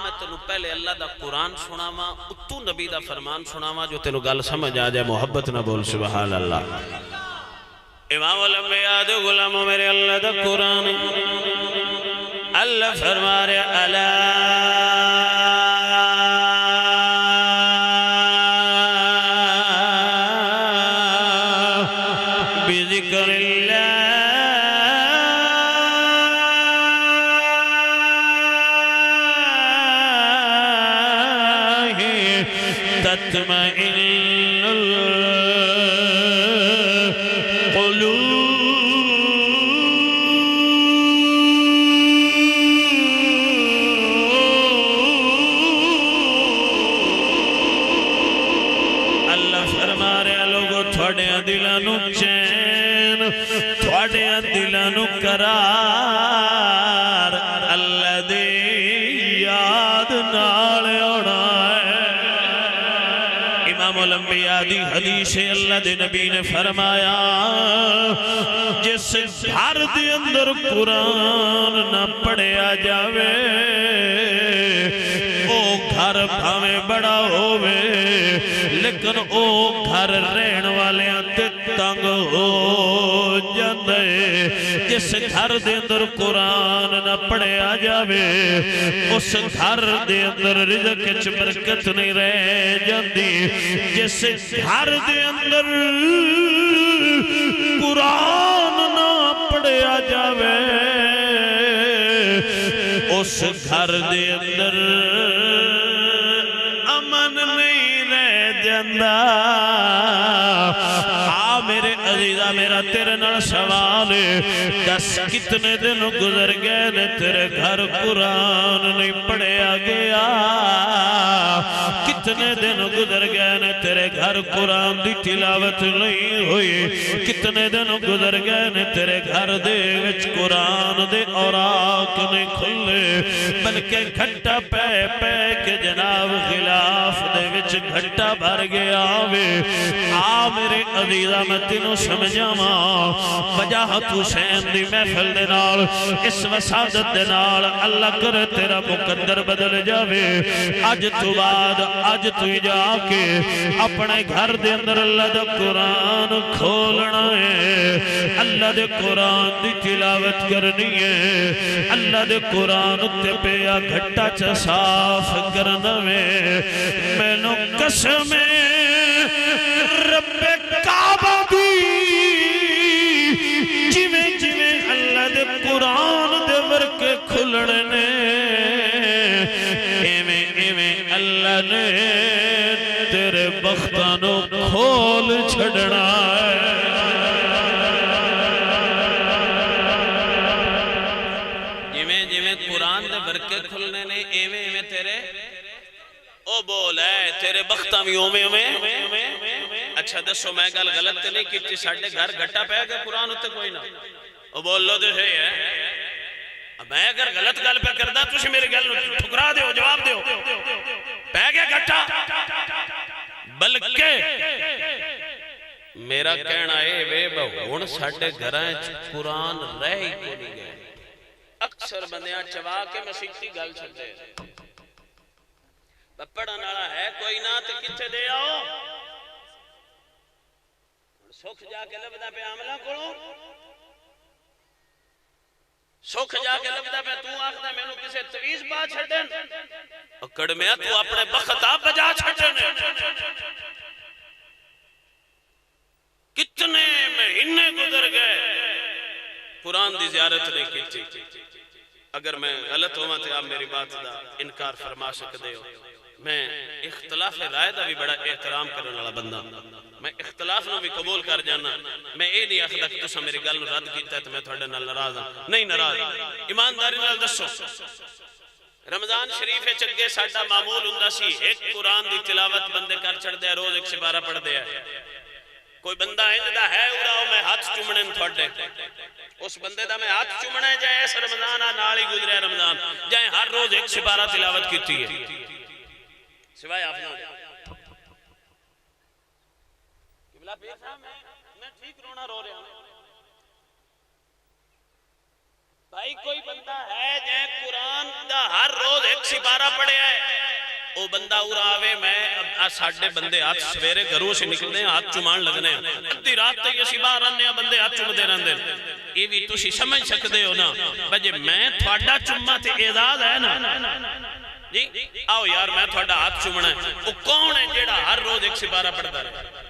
میں تینوں پہلے اللہ دا قرآن سناواں اتو نبی دا فرمان سناواں جو تینوں گل سمجھ آ جائے. محبت نہ بول سبحان اللہ. امام الانبیاء دے غلاموں میرے اللہ دا قرآن اللہ فرما رہے الا بذکر اللہ تطمئن القلوب. اللہ فرما رہے لوگو تھوڑے دلانو چین تھوڑے دلانو قرار اللہ دے یاد نال اوڑا. امام الانبیاء دی حدیث اللہ دے نبی نے فرمایا جس گھر دے اندر قرآن نہ پڑھیا جاوے بھاویں بڑا ہووے لیکن او گھر رہن والے تے تنگ ہو جاندے جس گھر دے اندر قرآن نہ پڑھیا جاوے اس گھر دے اندر رزق وچ برکت نہیں رہ جاندی جس گھر دے اندر قرآن نہ پڑھیا جاوے اس گھر دے اندر امن نہیں رہ جاندہ میرے عزیزہ میرا تیرے نال سوال ہے دس کتنے دن گزر گئے نے تیرے گھر قرآن نہیں پڑھیا گیا کتنے دن گزر گئے نے تیرے گھر قرآن دی تلاوت نہیں ہوئی کتنے دن گزر گئے نے تیرے گھر دے وچ قرآن دے اوراق نہیں کھلے بلکہ گھٹا پہ پہ کے جناب خلاف دے وچ گھٹا بھر گیا وے میرے عزیزہ میں تینوں سمجھا ماں وجاہت حسین دی محفل دے نال اس وسادت دے نال اللہ کرے تیرا مقدر بدل جاوے آج تو بعد آج تو جا کے اپنے گھر دے اندر اللہ دا قرآن کھولنا ہے اللہ دے قرآن دی تلاوت کرنی ہے اللہ دے قرآن تے پیا گھٹا چا صاف کرنا ہے میں نو قسم رب کعبہ دی جویں جویں اللہ دے قرآن دے ورکے کھلنے ایویں ایویں اللہ نے تیرے بختانو کھول چھڑنا ہے جویں جویں قرآن دے ورکے کھلنے نے ایویں ایویں تیرے او بول ہے تیرے بختہ بھی اومیں اچھا دسو میں گل غلط نہیں کیتی ساڑھے گھر گھٹا پہ گا قرآن ہوتے کوئی نہ او بول لو دے ہے میں اگر غلط گل پہ کردہ تُوشی میرے گل ٹھکرا دے ہو جواب دے ہو پہ گیا گھٹا بلکہ میرا کہنا ہے وے بہون ساڑھے گھرائیں قرآن رہ ہی کو نہیں گئے اکثر بندیاں چوا کے مسیحتی گل چھتے پڑھا نالا ہے کوئی نہ تے کتے دے آؤ سکھ جا کے لبدہ پہ عاملہ کرو سکھ جا کے لبدہ پہ تو آخدہ میں نو کسے تویز با چھڑن اکڑ میں تو اپنے بختاب بجا چھڑن کتنے مہینے گزر گئے قرآن دی زیارت نہیں کی تھی اگر میں غلط ہوا تھے آپ میری بات دا انکار فرما سکتے ہو میں اختلاف رائے دا بھی بڑا احترام کرنے والا بندہ میں اختلاف نو بھی قبول کر جانا میں اے نہیں آخدہ کہ تسا میری گل نو رد کیتا ہے تو میں تھوڑے نال ناراض ہوں نہیں ناراض ایمانداری نال دسو رمضان شریف چگے ساڈا معمول ہوندا سی ایک قرآن دی تلاوت بندے کر چھڑ دے روز ایک سپارہ پڑھ دے کوئی بندہ انجدہ ہے اڑاؤ میں ہاتھ چومنے تھوڑے اس بندے دا میں ہاتھ چومنے جائے ایسا رمضان نالی گزرے رمضان جائے ہر روز ایک سپارہ تلاوت کیتی ہے سوائے آپ نے قبلہ پیر صاحب میں ٹھیک رونا رو رہا ہوں بھائی کوئی بندہ ہے جائے قرآن دا ہر روز ایک سپارہ پڑھے ہے او بندہ اڑاوے میں ساڑھے بندے ہاتھ سویرے گھروں سے نکلنے ہیں ہاتھ چمان لگنے ہیں ادھی رات تک یہ سپارہ رہنے ہیں بندے ہاتھ چمدے رہنے ہیں یہ بھی تُسی سمجھ سکتے ہو نا بجے میں تھوڑا چمہ تے اعزاز ہے نا جی آؤ یار میں تھوڑا ہاتھ چمنا ہے وہ کون ہے جیڑا ہر روز ایک سپارہ پڑھتا رہے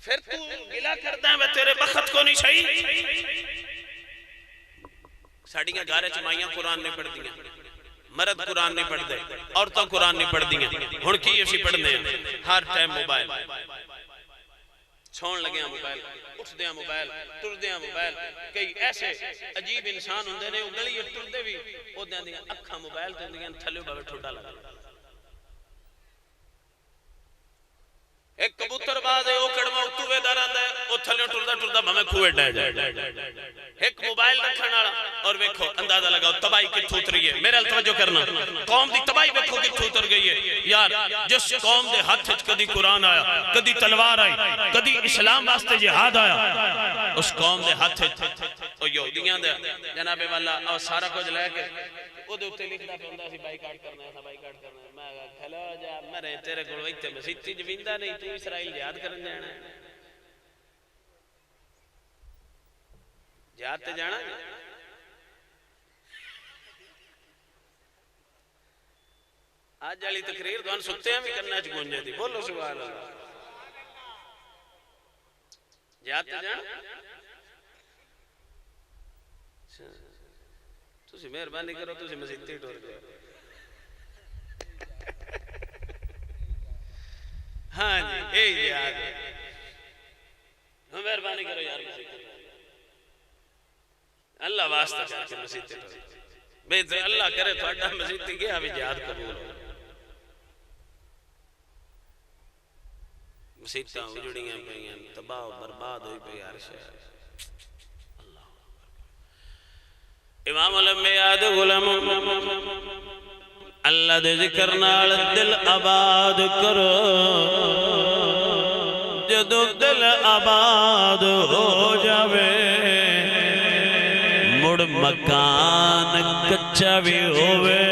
پھر تو گلہ کرتا ہے میں تیرے بخت کو نہیں صحیح ساڑھیاں گارے چمائیاں قرآن نہیں پڑھ دیا مرد قرآن نہیں پڑھ دے عورتوں قرآن نہیں پڑھ دیا ہن کی اسی پڑھ دے ہر ٹائم موبائل چھوڑ لگے ہیں موبائل اٹھ دے ہیں موبائل ٹر دے ہیں موبائل کئی ایسے عجیب انسان ہوندے نے وہ گلی ٹر دے بھی وہ دے ہیں اکھا موبائل دے ہیں تھلے باوے ٹھوڑا لگا ایک کبوتر باز ہے وہ کڑما اتوے داران دے وہ تھلے ٹردہ ٹردہ بھمیں کھوئے ڈائے جائے ایک موبائل رکھنے والا اور ویکھو اندازہ لگاؤ تباہی کتھو اتری ہے میرے التوجہ کرنا قوم دی تباہی ویکھو کتھو اتر گئی ہے یار جس قوم دے ہاتھ کدی قرآن آیا کدی تلوار آئی کدی اسلام واسطے جہاد آیا اس قوم دے ہاتھ یہودیاں دے جناب والا اور سارا کچھ لے کے وہ دے اتے لکھنا پہ ہوندہ سی بائی کاٹ کرنا ہے بائی کاٹ کرنا ہے میں کہا کھلو جا مرے تیرے کو ویتے مسیتی جویندہ نہیں تو اسرائیل جہاد کرن جانا ہے جہاد تے جانا آج جالی تقریر دوان سکتے ہیں بھی کرنا چھ گونجے دی بولو سبحان اللہ جہاد تے جانا تسی مہربانی کرو تسی مسیتی ٹور گئے ہاں جی اے جہاد مہربانی کرو یار مسیتی اللہ واسطہ کر کے مسیتی ٹور بہتر اللہ کرے تو اڈا مسیتی گیا بھی جہاد قبول ہو مسیتاں اجڑیاں پہیاں تباہ و برباد ہوئی پہ عرش ہے امام الانبیاء دے غلام اللہ دے ذکر نال دل آباد کرو جدو دل آباد ہو جاوے مڑ مکان کچا بھی ہووے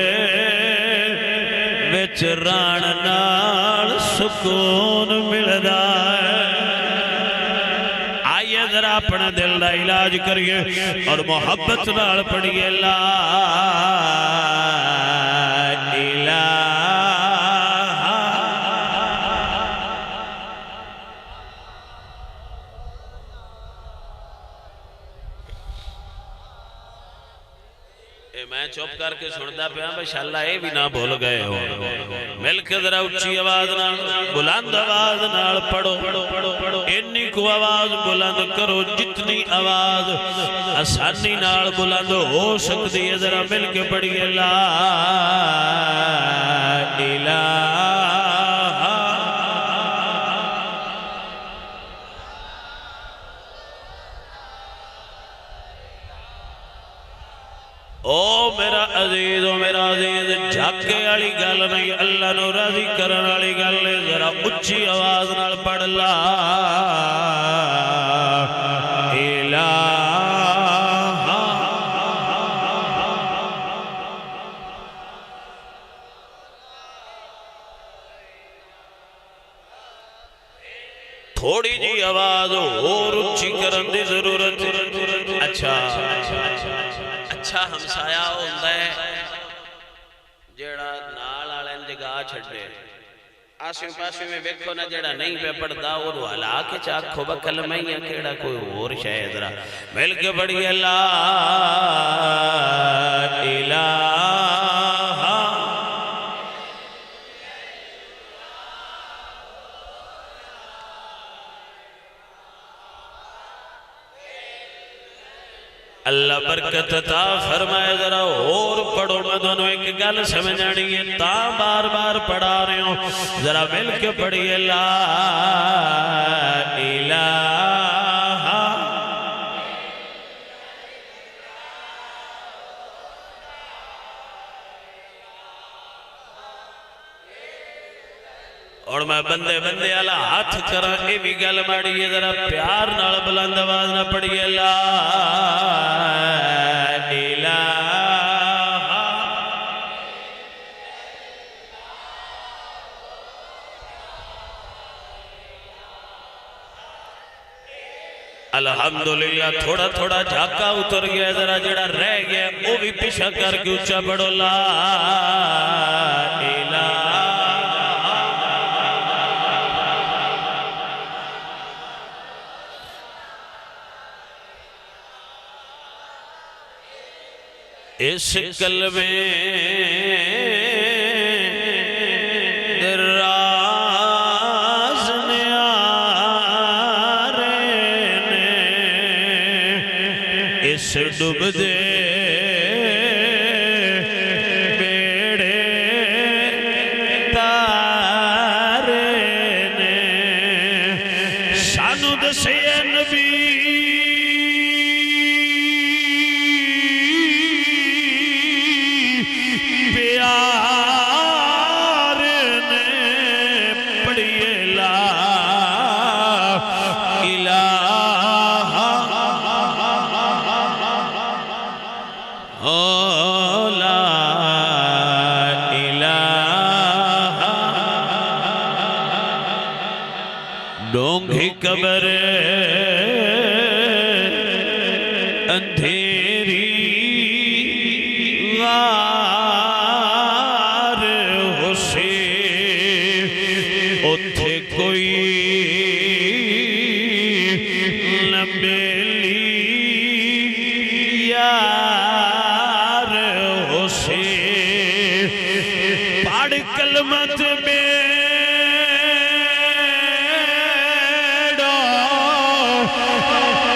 وچ ران نال سکون ملدا ہے آئیے ذرا اپنا دل دا علاج کریے اور محبت نال پڑھیے لا الہ میں چوپ کر کے سندا پیا ماشاءاللہ اے بھی نہ بھول گئے ہو مل کے ذرا اچھی آواز نال بلند آواز نال پڑھو انی کو آواز بلند کرو جتنی آواز آسانی نال بلند ہو سکتی ہے ذرا مل کے پڑھیے لا الہ او میرا عزیز جھاکے والی گل نہیں اللہ نو راضی کرن والی گل ذرا اچھی آواز نال پڑھ لا الہ تھوڑی جی آواز اور اچھی کرن دی ضرورت اچھا ہمسایا ہوندہ ہے جیڑا نال آلین جگہ چھڑے آسیوں پاسیوں میں بیکھو نا جیڑا نہیں پہ پڑھدا اور والا کے چاکھو با کلمہیاں کیڑا کوئی اور شاید رہا مل کے بڑی اللہ الہ اللہ برکت عطا فرمائے ذرا اور پڑھو میں دونوں ایک گل سمجھانی ہے تا بار بار پڑھا رہے ہوں ذرا مل کے پڑھیے لا الہ اور میں بندے بندے والا ہاتھ کرا اے بھی گل ماڑی ہے ذرا پیار نال بلند آواز نہ پڑھیے لا الہ الحمدللہ تھوڑا تھوڑا جھاکا اتر گیا ذرا جڑا رہ گیا وہ بھی پیچھا کر کے اچھا پڑھو لا الہ اس کلمے دراز نیارے نے اس ڈب دے بیڑے تارے نے سانو دسے نبی لا ڈونگھی قبر اندھیری غار ہوشے اتھے کوئی نبیلی یار ہوشے پاڑ کلمت بیڑا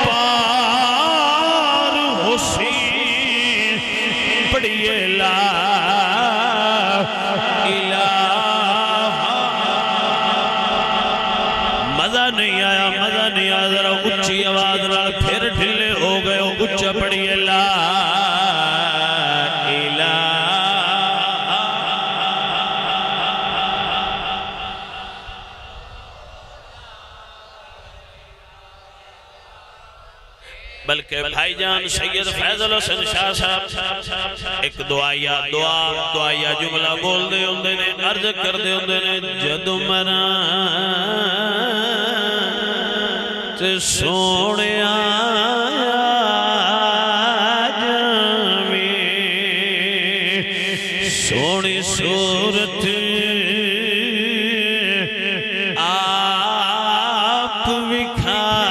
پار ہوشی پڑھئے لا مزہ نہیں آیا ذرا اچھی آواز نال پھر ڈھلے ہو گئے اچھا پڑھئے لا الہ بلکہ بھائی جان سید فیضل حسن شاہ صاحب ایک دعائیا جملہ بول دے ہوندے نے عرض کر دے ہوندے نے جدو مران تے سونے آیا جامی سونی صورت آپ وکھا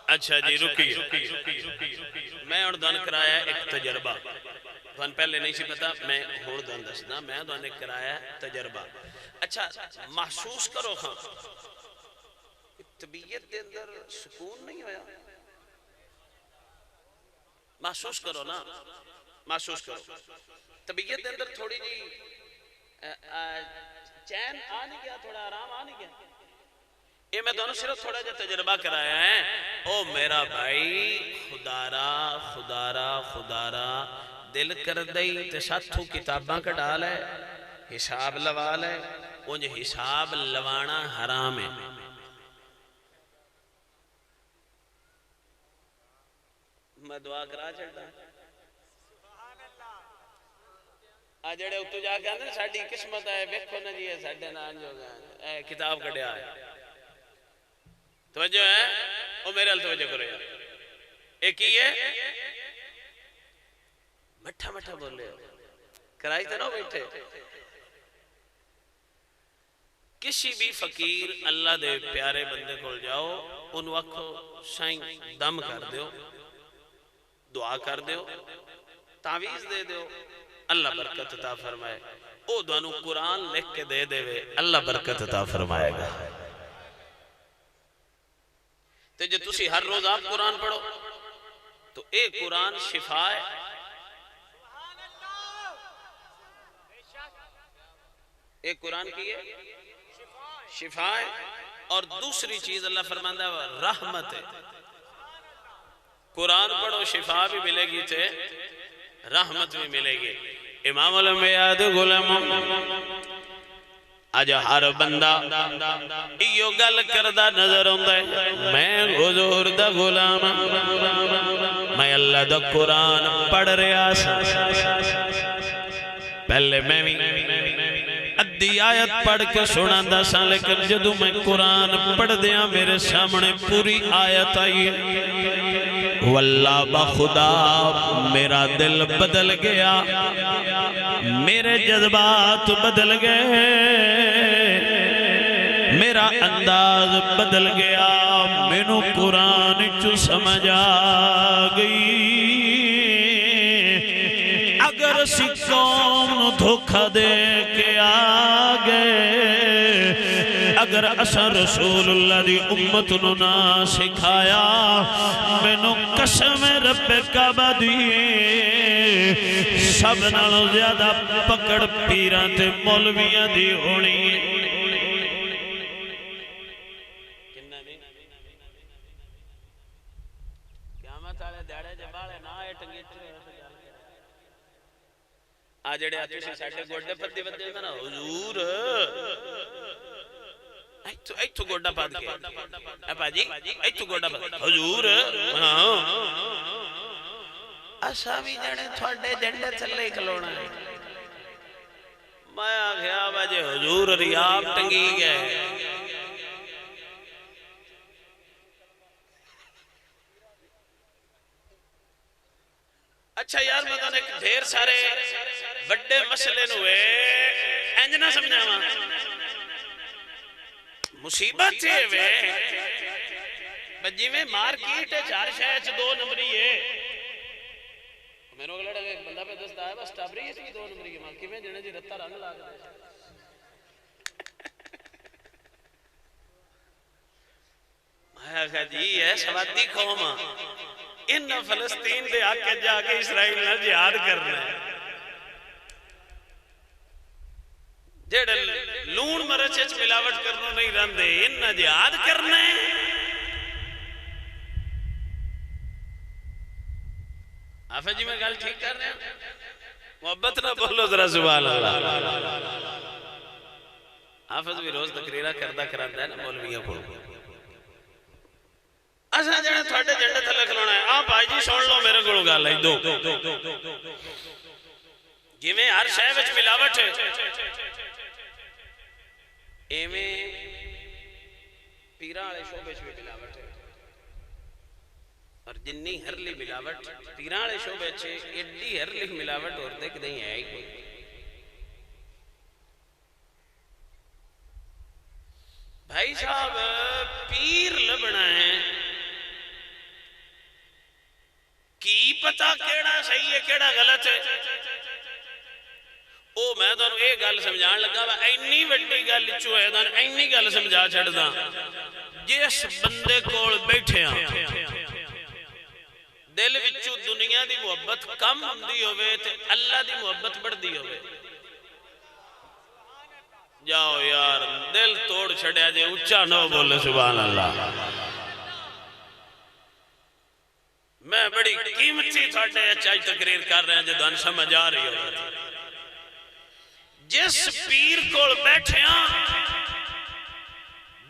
اچھا جی رکی میں اردان کرایا ایک تجربہ تو پہلے نہیں سی پتا میں اردان دسنا میں اردان کرایا تجربہ اچھا محسوس کرو خاں طبیعت دے اندر سکون نہیں ہویا محسوس کرو نا محسوس کرو طبیعت دے اندر تھوڑی جی چین آ نہیں گیا تھوڑا آرام آ نہیں گیا یہ میں دونوں صرف تھوڑا جا تجربہ کرایا ہے او میرا بھائی خدارا دل کر دئی تے ساتھوں کتاباں کا ڈال ہے حساب لوال ہے انج حساب لوانا حرام ہے میں دعا کرا چڑھتا آجڑے اتو جا کے آنے ساڑھی قسمت آئے بیکھو نا جی ہے ساڑھے نان جو گئے کتاب کڑے آئے توجہ ہے وہ میرے حال توجہ کرو یار ایک ہی ہے مٹھا بولے کرائی تھا نا بیٹھے کسی بھی فقیر اللہ دے پیارے بندے کھول جاؤ ان وقت سائیں دم کر دیو دعا کر دیو تعویز دے دیو اللہ برکت عطا فرمائے او دوانو قرآن لکھ کے دے دے وے اللہ برکت عطا فرمائے گا تو جو تسی ہر روز آپ قرآن پڑھو تو ایک قرآن شفا ہے ایک قرآن کی ہے شفا ہے اور دوسری چیز اللہ فرماندہ ہے رحمت ہے قرآن پڑھو شفا بھی ملے گی تے رحمت بھی ملے گی امام الانبیاء غلام آج ہر بندہ ایو گل کردہ نظر ہوندہ ہے میں حضور دا غلام میں اللہ دا قرآن پڑھ رہا سا پہلے میں ادھی آیت پڑھ کے سنا دا سا لیکن جدو میں قرآن پڑھ دیا میرے سامنے پوری آیت آئی واللہ بخدا میرا دل بدل گیا میرے جذبات بدل گئے میرا انداز بدل گیا مینوں قرآن چو سمجھ آ گئی اگر سی قوم نو دھوکہ دے کے آگے اگر اسا رسول اللہ دی امت نو نہ سکھایا مینوں قسم رب کعبہ دی سب نالوں زیادہ پکڑ پیران تے مولویاں دی ہونی قیامت والے دیہڑے جبالے نہ اے ٹنگیٹر آ جڑے آتے سے ساڈے گوڈے پتی ودے نا حضور ایتھو گوڈا پاد کے اے باجی ایتھو گوڈا پاد حضور ہاں اسا بھی جڑے تھوڑے جنڈے تھلے کھلونا ہے میں آخیا باجی حضور ریاب ٹنگی گئے اچھا یار میں تو ایک ڈھیر سارے بڑے مسئلے نوے انج نہ سمجھاواں مصیبت ہے وے بجی میں مارکیٹ چار شہر دو نمبری ہے میں نے اگلا ایک بندہ پہ دستا ہے بس ٹابری ہے دو نمبری کے مالکی میں جنہیں جی رتا رنگ لاغ میں کہا جی ہے سوادی قوم ان فلسطین دے آکے جا کے اسرائیل نہ جہاد کرنا ہے جیڑے لون مرچ ملاوٹ کرنا نہیں رہندے ان نہ جہاد کرنا ہے آفا جی میں گل ٹھیک کر رہے ہیں محبت نہ بولو ذرا سبحان اللہ حافظ بھی روز تقریرہ کردہ کراندہ ہے نا مولویوں کو اساں جڑے تھوڑے جنڈے تھلے کھلونا ہے آپ بھائی جی سن لو میرے کو گل ہے دو جی میں ہر شے وچ ملاوٹ ہے ایویں پیراں والے شعبے وچ ملاوٹ ہے اور جنی ہرلی ملاوٹ پیراں والے شعبے وچ ایڈی ہرلی ملاوٹ اور دیکھ نہیں ہے کوئی بھائی صاحب پیر لبنا ہے کی پتا کیڑا صحیح ہے کیڑا غلط ہے او میں تو اے گل سمجھان لگا وا اینی وڈی گل چو ہے دان اینی گل سمجھا چھڑدا جس بندے کول بیٹھے ہیں دل وچوں دنیا دی محبت کم ہوندی ہوے تے اللہ دی محبت بڑھدی ہوے جاؤ یار دل توڑ چھڑیا جے اونچا نہ بولے سبحان اللہ میں بڑی قیمتی تھاڑے اچھائی تقریر کر رہے ہیں جو دن سمجھ آ رہی ہو جس پیر کو بیٹھے ہیں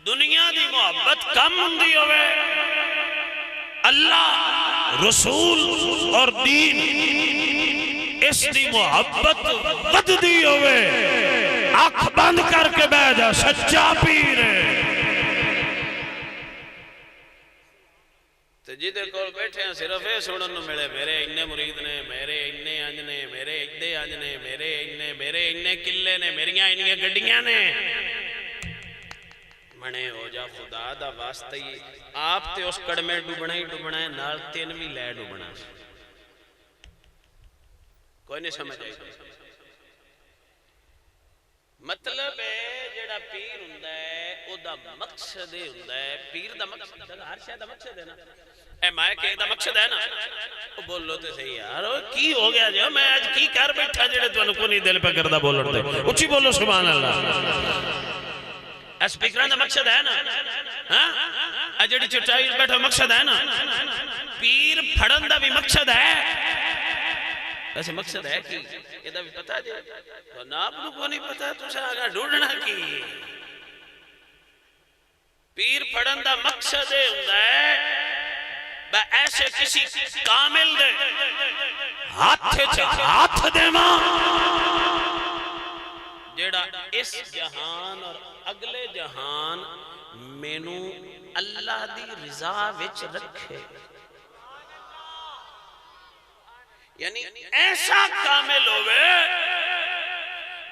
دنیا دی محبت کم ہوندی ہوئے اللہ رسول اور دین اس دی محبت ود دی ہوئے آنکھ بند کر کے بیٹھ جا سچا پیر ہے تو جیدے کول بیٹھے ہیں صرف ہے سنن ملے میرے اننے مرید نے میرے اننے انج نے میرے ادے انج نے میرے اننے کلے نے میریاں اننے گڈیاں نے منے ہو جا خدا دا واسطہ ہی آپ تے اس کڑمے ڈوبنا ہی ڈوبنا ہے نال تین بھی لے ڈوبنا کوئی نہیں سمجھ آئی مطلب ہے جڑا پیر ہوندہ ہے او دا مقصد ہوندہ ہے پیر دا مقصد ہر شاید دا مقصد ہے نا اے مائے کہ دا مقصد ہے نا او بولو تے صحیح یار کی ہو گیا جو میں آج کی کر بیٹھا جڑے تو انکو نہیں دل پہ کردہ بولو تے اچھی بولو سبحان اللہ اے سپیکران دا مقصد ہے نا اے جڑی چٹائی بیٹھا مقصد ہے نا پیر پھڑن دا بھی مقصد ہے ایسے مقصد ہے کہ یہ دا بھی پتا جائے تو ناپ کو نہیں پتا تو سے آگا ڈھونڈنا کی پیر پھڑن دا مقصد ہے با ایسے کسی کامل دے ہاتھ دے ماں جیڑا اس جہان اور اگلے جہان مینو اللہ دی رضا وچ رکھے یعنی ایسا کامل ہوئے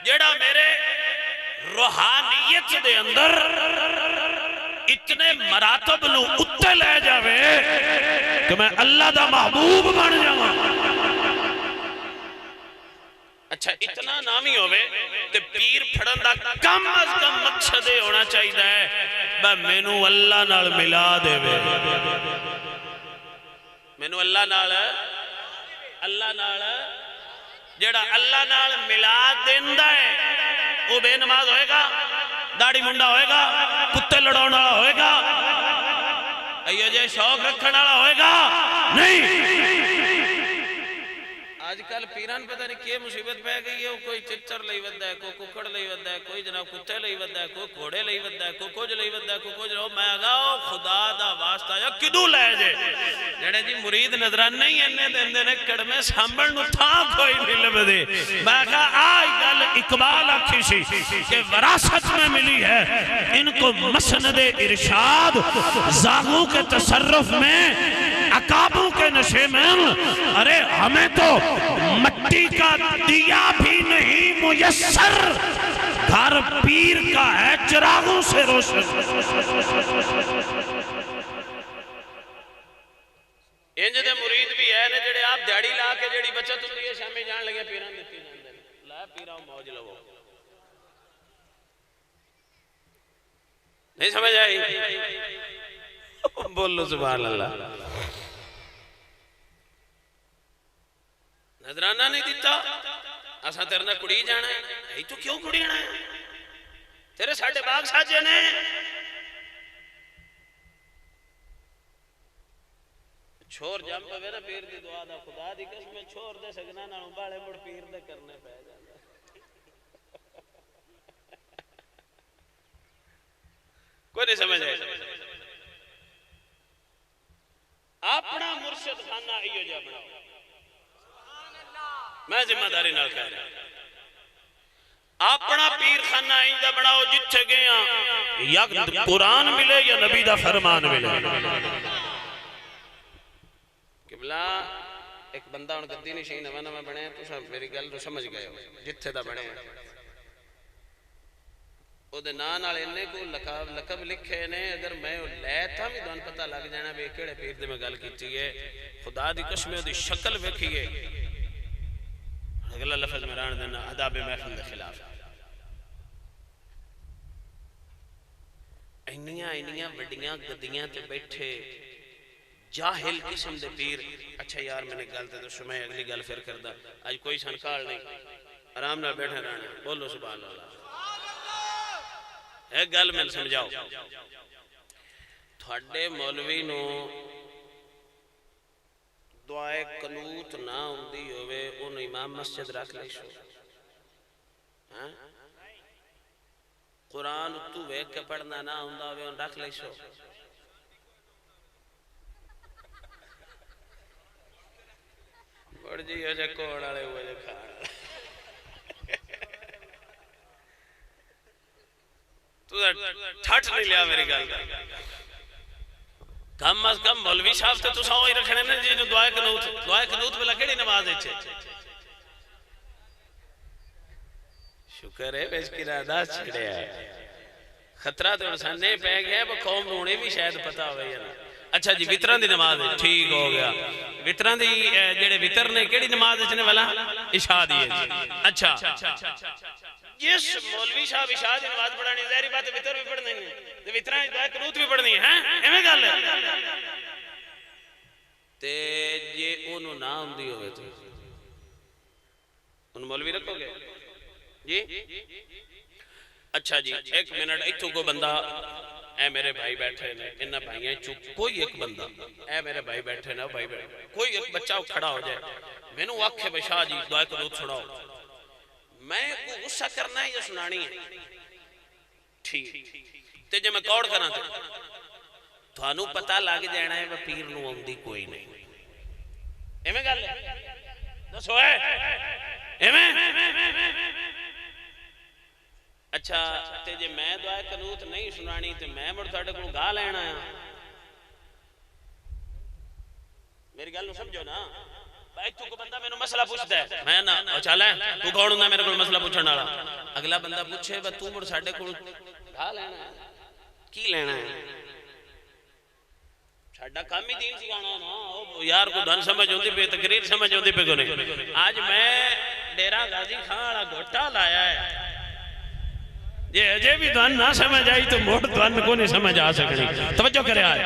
جڑا میرے روحانیت دے اندر اتنے مراتب نو اتے لے جاوے کہ میں اللہ دا محبوب بن جاواں اچھا اتنا نامی ہوئے کہ پیر پھڑن دا کم از کم مقصد ہونا چاہیے ہے بہ مینو اللہ نال ملا دے وے مینو اللہ نال جڑا اللہ نال ملاد دیندا ہے وہ بے نماز ہوئے گا، داڑھی منڈا ہوئے گا، کتے لڑاؤنا ہوئے گا، ایو جے شوق رکھنا ہوئے گا؟ نہیں۔ آج کل پیران پتہ نہیں کیا مصیبت پہ گئی ہے، کوئی چچر لئی ودہ ہے، کوئی ککڑ لئی ودہ ہے، کوئی جناب کتے لئی ودہ ہے، کوئی گھوڑے لئی ودہ ہے، کوئی کچھ لئی ودہ ہے، کوئی کچھ لئی، میں آگاؤ خدا دا واسطہ یا کدو لے جے جڑے جی مرید نظران نہیں انہیں دے نے کڑمے سامبل نو تھا کوئی نہیں لب دے۔ میں کہا آئی گل اقبال آکھی سی کہ وراثت میں ملی ہے، ان کو مسند ارشاد زاغوں کے تصرف میں، عقابوں کے نشے میں، ارے ہمیں تو مٹی کا دیا بھی نہیں میسر، گھر پیر کا ہے چراغوں سے روشن۔ انج دے مرید بھی ہے نا جڑے آپ دیڑی لا کے جڑی بچت ہوتی ہے شامی جان لگے پیران دیتی جان دے لا پیراؤں موج لو، نہیں سمجھ آئی؟ بولو سبحان اللہ۔ نظرانہ نہیں دیتا اساں تیرنا کڑی جانا ہے، ہی تو کیوں کڑی جانا ہے؟ تیرے ساڑھے باغ ساجے نے چھوڑ جم پہ نا پیر دی دعا دا خدا دی قسم میں چھوڑ دے سکنا نہ بالے مڑ پیر دے کرنے پہ جانا۔ کوئی نہیں سمجھ آئے؟ اپنا مرشد خانہ ایو جا بناؤ، میں ذمہ داری نہ کہہ رہا اپنا پیر خانہ ایجا بناؤ جتھے گیا یا قرآن ملے یا نبی دا فرمان ملے۔ قبلہ ایک بندہ ان گدی نشین نوہ نوہ بنے ہیں، تو میری گل تو سمجھ گئے ہو جتھے دا بنے ہیں، او دے نان آلے انہیں کو لقب لکھے نے، اگر میں لیتا بھی دون پتہ لگ جانا بے کڑے پیر دے میں گل کیتی ہے، خدا دی قسمیں دی شکل ویکھیے، اگلا لفظ میں ران دینا عذاب محفل دے خلاف۔ اینیاں وڈیاں گدیاں تے بیٹھے جاہل قسم دے پیر۔ اچھا یار میں نے گل تے تو میں اگلی گل پھر کردہ، آج کوئی سنکال نہیں، آرام نہ بیٹھے رہنا، بولو سبحان اللہ۔ ایک گل میں سمجھاؤ، تھوڑے مولوی نو دعائے قنوت نہ ہوندی ہوئے ان امام مسجد رکھ لے شو، قرآن تو ویک کے پڑھنا نہ ہوندہ ہوئے ان رکھ لے شو۔ بڑھ جی ہو جے کوڑا لے ہوئے جے کھانا، تو ٹھٹ نہیں لیا میری گل کم از کم مولوی صاحب تے تو ساؤں ہی رکھنے نے جی جو دعائے قنوت بلا کیڑی نماز اچھے شکر ہے بیچ کی رادہ چھڑے آئے خطرہ تو انسان نہیں پہ گیا وہ قوم رونے بھی شاید پتا ہوئے یا نا۔ اچھا جی وطران دی نماز ہے ٹھیک ہو گیا، وطران دی جڑے وطر نے کیڑی نماز اچھنے والا عشاء دی ہے۔ اچھا جس مولوی صاحب عشاء دی نماز پڑھانی ظاہری بات وطر بھی پڑھنی ہے، وطران دی دعائے قنوت بھی پڑھنی ہے، ایمیں گل ہے تے یہ انہوں نام دی ہوئے تھے ان مولوی رکھو گے جی؟ اچھا جی ایک منٹ ایتھو کو بندہ اے میرے بھائی بیٹھے نے انہا بھائیاں چپ کوئی ایک بندہ اے میرے بھائی بیٹھے نا بھائی بیٹھے کوئی ایک بچہ کھڑا ہو جائے میں نو آکھے بشاہ جی دعائے قنوت چھڑاؤ، میں کو غصہ کرنا ہے یا سنانی ہے ٹھیک تے جے میں کوڑ کرنا تھے تو انو پتہ لگ جانا ہے وہ پیر نو آمدی کوئی نہیں، ایمیں گل ہے دسو ہے ایمیں اچھا تے جے میں دعائے قنوت نہیں سنانی تے میں مڑ تھوڑے کو گا لینا ہے، میری گل نو سمجھو نا۔ بھائی تو کو بندہ میں نو مسئلہ پوچھتا ہے میں نا چالا ہے تو کون ہوں میرے کو مسئلہ پوچھنا رہا، اگلا بندہ پوچھے با تو مڑ ساڑھے کو گا لینا ہے کی لینا ہے، ساڑھا کام ہی دین سی گانا ہے نا یار کو دھن سمجھ ہوندی پہ تقریر سمجھ ہوندی پہ کونے۔ آج میں ڈیرہ غازی کھانا گھوٹا لایا ہے یہ اجے بھی دھن نہ سمجھ آئی تو موڑ دھن کو نہیں سمجھ آ سکنی، توجہ کرے آئے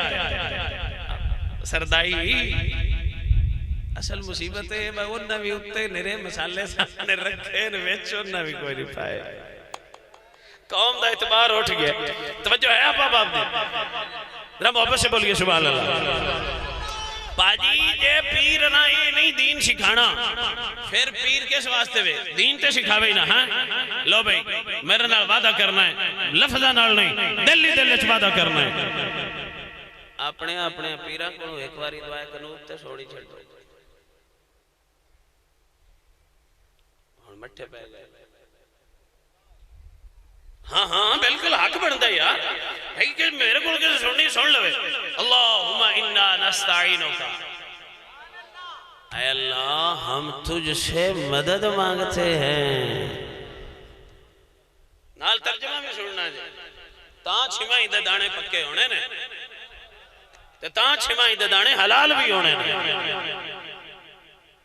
سردائی اصل مصیبت ہے میں انہاں بھی اتے نرے مسالے سامنے رکھے وچ انہاں بھی کوئی نہیں پائے قوم دا اعتبار اٹھ گیا توجہ ہے آپ باپ دی ذرا محبت سے بولیے سبحان اللہ باجی جے پیر نہ یہ نہیں دین سکھانا پھر پیر کس واسطے وے دین تے سکھاوے ہی نہ ہاں لو بھئی میرے نال وعدہ کرنا ہے لفظہ نال نہیں دلی دل وچ وعدہ کرنا ہے اپنے اپنے پیراں کو ایک واری دعائے قنوت تے سوڑی چھڑ دو ہن مٹھے پہ گئے ہاں ہاں بالکل حق بنتا ہے یار ہے کہ میرے کو کسی سننی سن لوے اللہم انا نستعینک اے اللہ ہم تجھ سے مدد مانگتے ہیں نال ترجمہ بھی سننا جائے تاں چھمائی دے دانے پکے ہونے نے تاں چھمائی دے دانے حلال بھی ہونے نے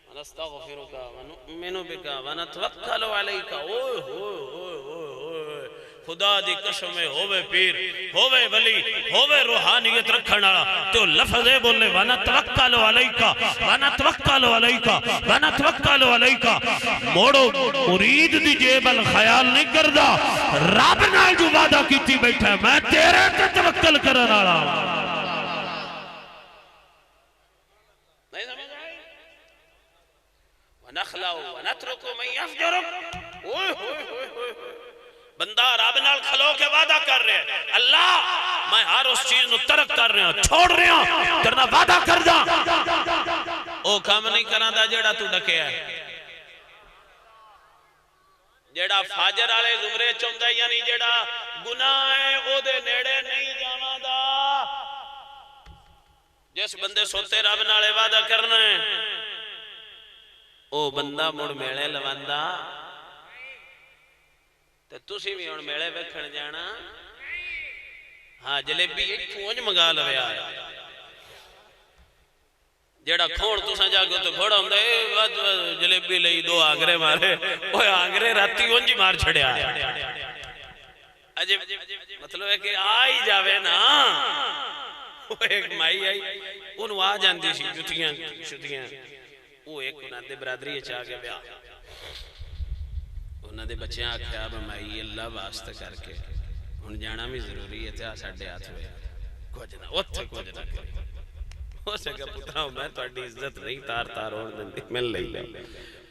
ونستغفرک ونؤمن بک ونتوکل علیک اوہ ہوئے ہوئے ہوئے خدا دی قسم ہووے پیر ہووے ولی ہووے روحانیت رکھنا تو لفظ بولے ونتوکل علیکا ونتوکل علیکا ونتوکل علیکا موڑو مرید دی جیب الخیال نہیں کردہ رب نال جو وعدہ کیتی بیٹھا ہے میں تیرے تے توکل کرنا رہا نہیں سمجھ آئی ونخلو ونترکو من یفجرک اوہ ہوئے ہوئے ہوئے بندہ رب نال کھلو کے وعدہ کر رہے ہیں اللہ میں ہر اس چیز نو ترک کر رہے ہیں چھوڑ رہے ہیں کرنا وعدہ کر دا او کام نہیں کرنا دا جیڑا تو ڈکے ہے جیڑا فاجر آلے زمرے چوندہ یعنی جیڑا گناہ ہے او دے نیڑے نہیں جانا دا جس بندے سوتے رب نالے وعدہ کرنا ہے او بندہ مڑ میڑے لواندہ تو تُسی بھی ان میڑے ویکھن جانا ہاں جلیبی ایک کھونج مگا لوے آیا جیڑا کھوڑ تُسا جا گو تو گھوڑا ہوں دے جلیبی لئی دو آگرے مارے وہ آگرے راتی انجی مار چھڑے آیا عجب مطلب ہے کہ آئی جاوے نا وہ ایک مائی آئی انہوں آ جاندی سی جتیاں شتیاں وہ ایک انہاں دے برادری چاہ گئے بیا انہاں دے بچے آکھے اب مائی اللہ واسطہ کر کے ان جانا بھی ضروری ہے تھا ساڑھے ہاتھ ہوئے کچھ نہ اتھے کچھ نہ کرے ہو سکا پتراؤں میں تو اڈی عزت نہیں تار تار اور دن مل لئی لے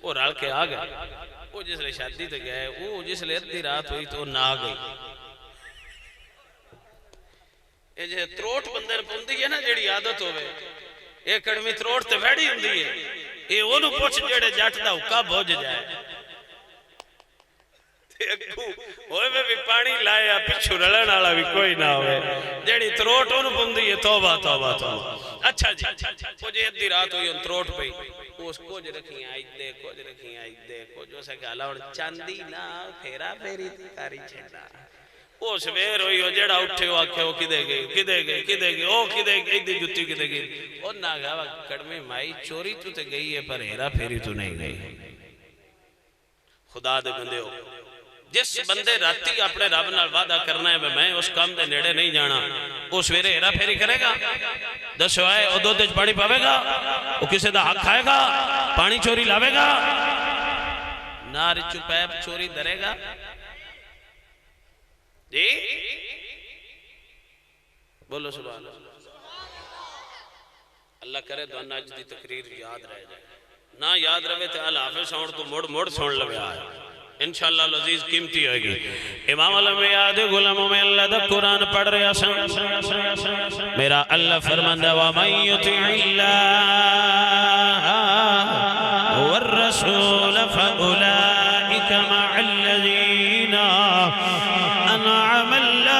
وہ رال کے آ گئے وہ جس لئے شادی تے گئے وہ جس لئے اتنی رات ہوئی تو نہ گئی یہ جو تروٹ بندر پندی ہے نا جیڑی عادت ہوئے ایک کڑمی تروٹ تے بیڑی ہوندی ہے یہ انہوں پوچھ جیڑے جاٹ دا کب ہو جائے ہوئے میں بھی پانی لائے پچھو رلن آلا بھی کوئی نہ ہوئے جیڑی تروٹ انہوں پندی ہے توبہ توبہ توبہ اچھا جی کچھ ادھی رات ہوئی ان تروٹ پہ اس کچھ رکھیں آئی دے کچھ رکھیں آئی دے کچھ جو سکے اللہ اور چاندی نہ پھیرا پھیری کاری چھڑا وہ سویر ہوئی ہو جیڑا اٹھے ہو آکھے ہو کدے گئی کدے گئی کدے گئی او کدے گئی دی جتی کدے گئی اور نہ گا کڑمے مائی چوری تو تے گئی ہے پر ہیرا پھیری تو نہیں گئی خدا دے بندے ہو جس بندے راتی اپنے رب نال وعدہ کرنا ہے میں اس کام دے نیڑے نہیں جانا وہ سویرے ہیرا پھیری کرے گا دس ہوئے او دو تیج پانی پاوے گا وہ کسے دا حق کھائے گا پانی چوری لاوے گا نار چپیب چوری درے گا جی بولو سبحان اللہ کرے تو اناج دی تقریر یاد رہ جائے نہ یاد رہے تو اللہ حافظ سوڑ تو موڑ موڑ سوڑ لگے آئے انشاءاللہ العزیز قیمتی ہوئے گی امام علم یاد غلاموں میں اللہ دا قرآن پڑھ رہے ہیں میرا اللہ فرماندہ وَمَن يُطِعِ اللَّهَ وَالرَّسُولَ فَأُولَئِكَ مَعَ الَّذِينَ أَنْعَمَ اللَّهُ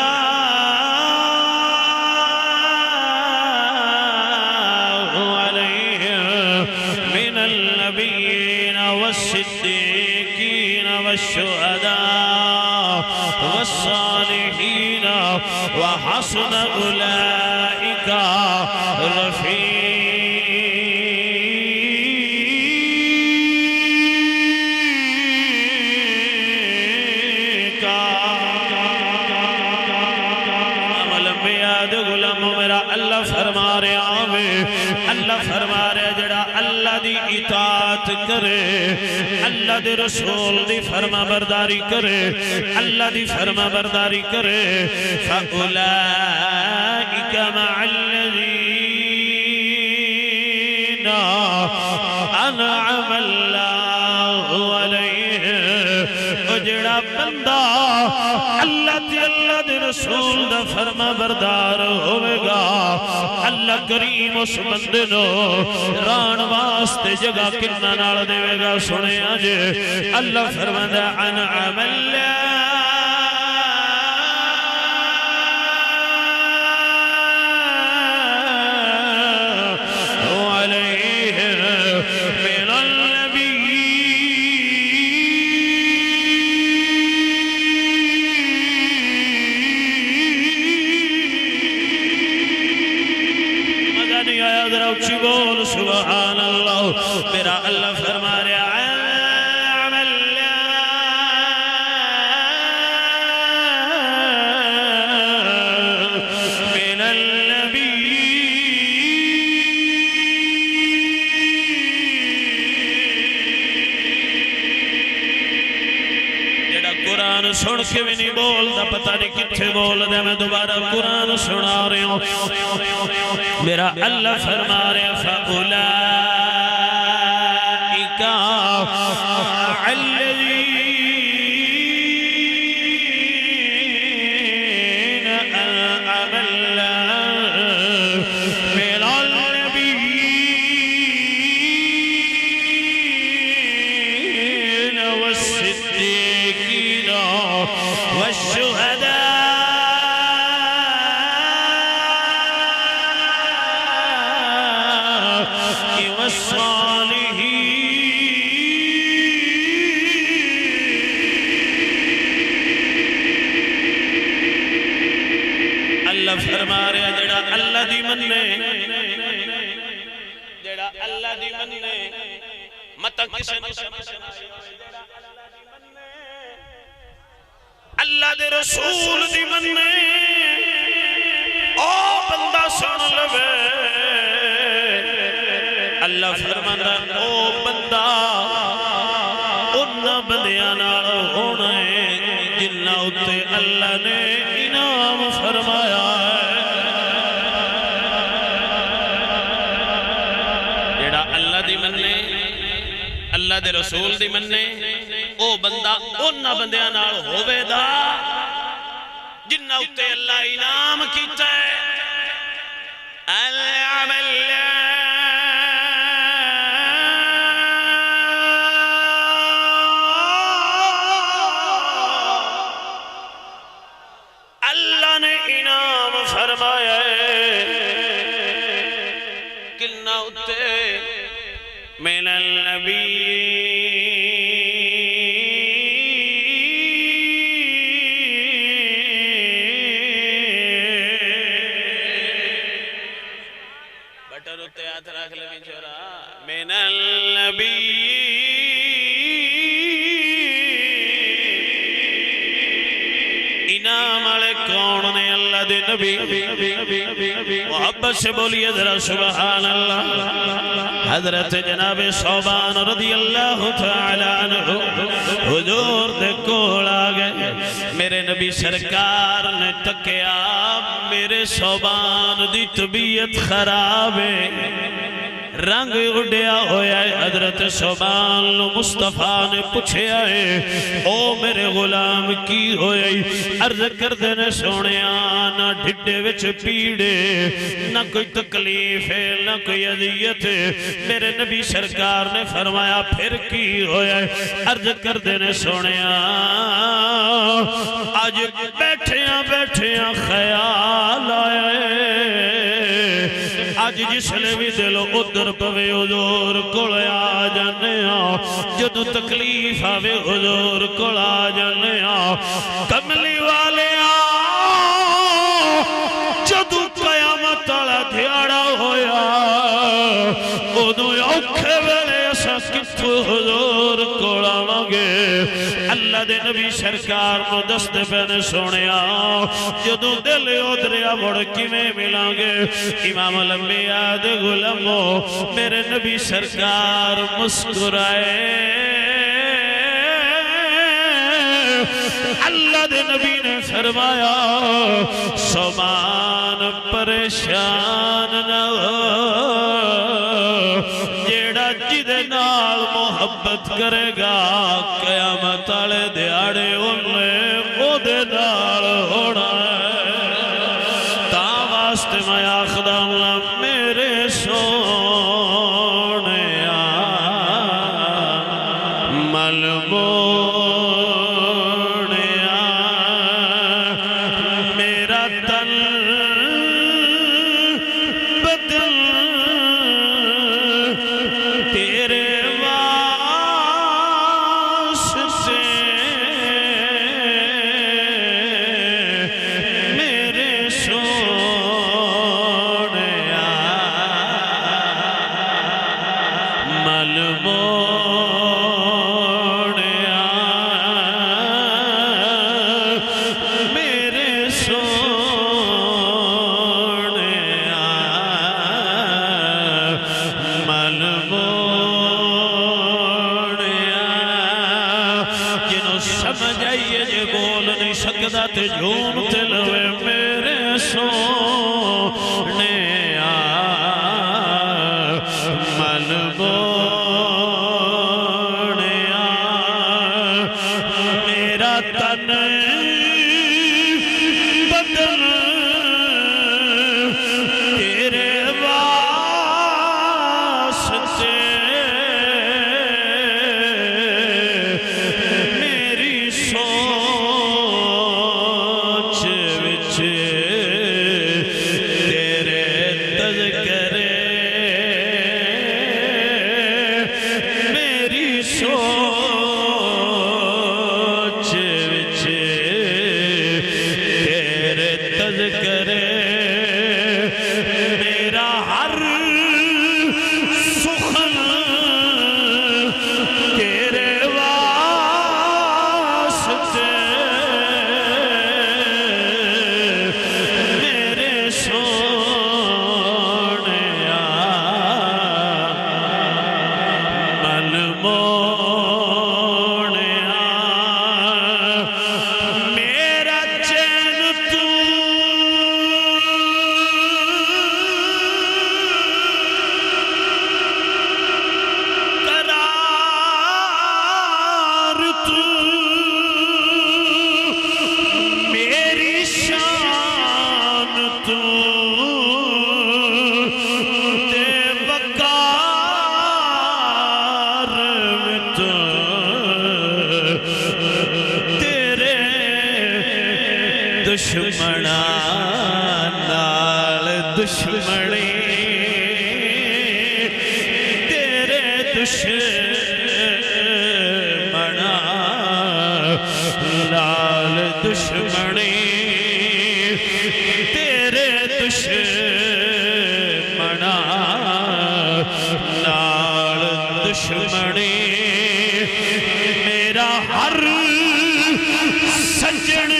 عَلَيْهِمْ مِنَ النَّبِيِّينَ وَالصِّدِّيقِينَ والشهداء والصالحين وحسن أولئك رفيقا غلام میرا اللہ فرما رہے آوے اللہ فرما رہے جڑا اللہ دی کرے اللہ دے رسول دی فرما برداری کرے اللہ دی فرما برداری کرے فَأُولَئِكَ مَعَ الَّذِينَ أَنْعَمَ اللَّهُ عَلَيْهِمْ اجڑا بندہ اللہ تے اللہ دے رسول دا فرما بردار ہوئے گا اللہ کریم اس بندے نو ران واسطے جگہ کنہ نال دے گا سنے آجے اللہ فرماندہ انعم اللہ سبحان اللہ میرا اللہ فرما رہا عمل من النبی جڑا قرآن سن کے بھی نہیں بولتا پتہ نہیں کتھے بول دے میں دوبارہ قرآن سنا رہے ہوں میرا اللہ فرما رہے فَأُولَئِكَ الَّذِينَ أَنْعَمَ اللَّهُ مِنَ النَّبِيِّينَ وَالصِّدِّيقِينَ وَالشُّهَدَاءِ اللہ فرما رہا جڑا اللہ دی مننے جڑا اللہ دی مننے مطا کسے نو اللہ دے رسول دی مننے او بندہ سن لوے اللہ فرماندہ او بندہ انہاں بندیاں نال ہونا ہے جنہاں اتے اللہ نے انعام فرمایا جڑا اللہ دی مننے اللہ دے رسول دی مننے او بندہ انہاں بندیاں نال ہووے دا جنہاں اتے اللہ انعام کیتا ہے العمل من النبي بٹر اتے ہاتھ رکھ لگی چھوڑا من النبي انعام علیہ کون نے اللہ دے نبی محبت سے بولیے ذرا سبحان اللہ حضرت جناب صوبان رضی اللہ تعالیٰ عنہ حضور دے کول آگئے میرے نبی سرکار نے تکیا میرے صوبان دی طبیعت خراب ہے رنگ اڑیا ہویا ہے حضرت صوبان مصطفیٰ نے پوچھے آئے او میرے غلام کی ہوئی عرض کر دینے سونے آنا ڈھڈے وچ پیڑے نہ کوئی تکلیف ہے نہ کوئی عذیت ہے میرے نبی سرکار نے فرمایا پھر کی ہویا ہے عرض کر دینے سونے آج بیٹھیاں بیٹھیاں خیال آئے آج جس نے بھی دلو ادھر پوے حضور کول آ جانے جدو تکلیف آوے حضور کول آ جانے کملی والے جدو قیامت والا دھیاڑا ہویا ادو اوکھے ویلے اساں کتھوں حضور کول آواں گے اللہ دے نبی سرکار نو دستے پہنے سونیا جدو دل ادریا مڑ کیویں ملیں گے امام الانبیاء دے غلامو میرے نبی سرکار مسکرائے اللہ دے نبی نے فرمایا سامان پریشان نہ جیڑا جدے نال محبت کرے گا قیامت والے دیہاڑے انہیں او دے نال ہونا ہے تا واسطے میں آخدا ہوں میرے سونیا ملمو جھوم تلوے میرے سونے من بونے میرا تن بدن تیرے واسطے میری دشمنا نال دشمنی تیرے دشمنا نال دشمنی تیرے دشمنا نال دشمنی میرا ہر سجن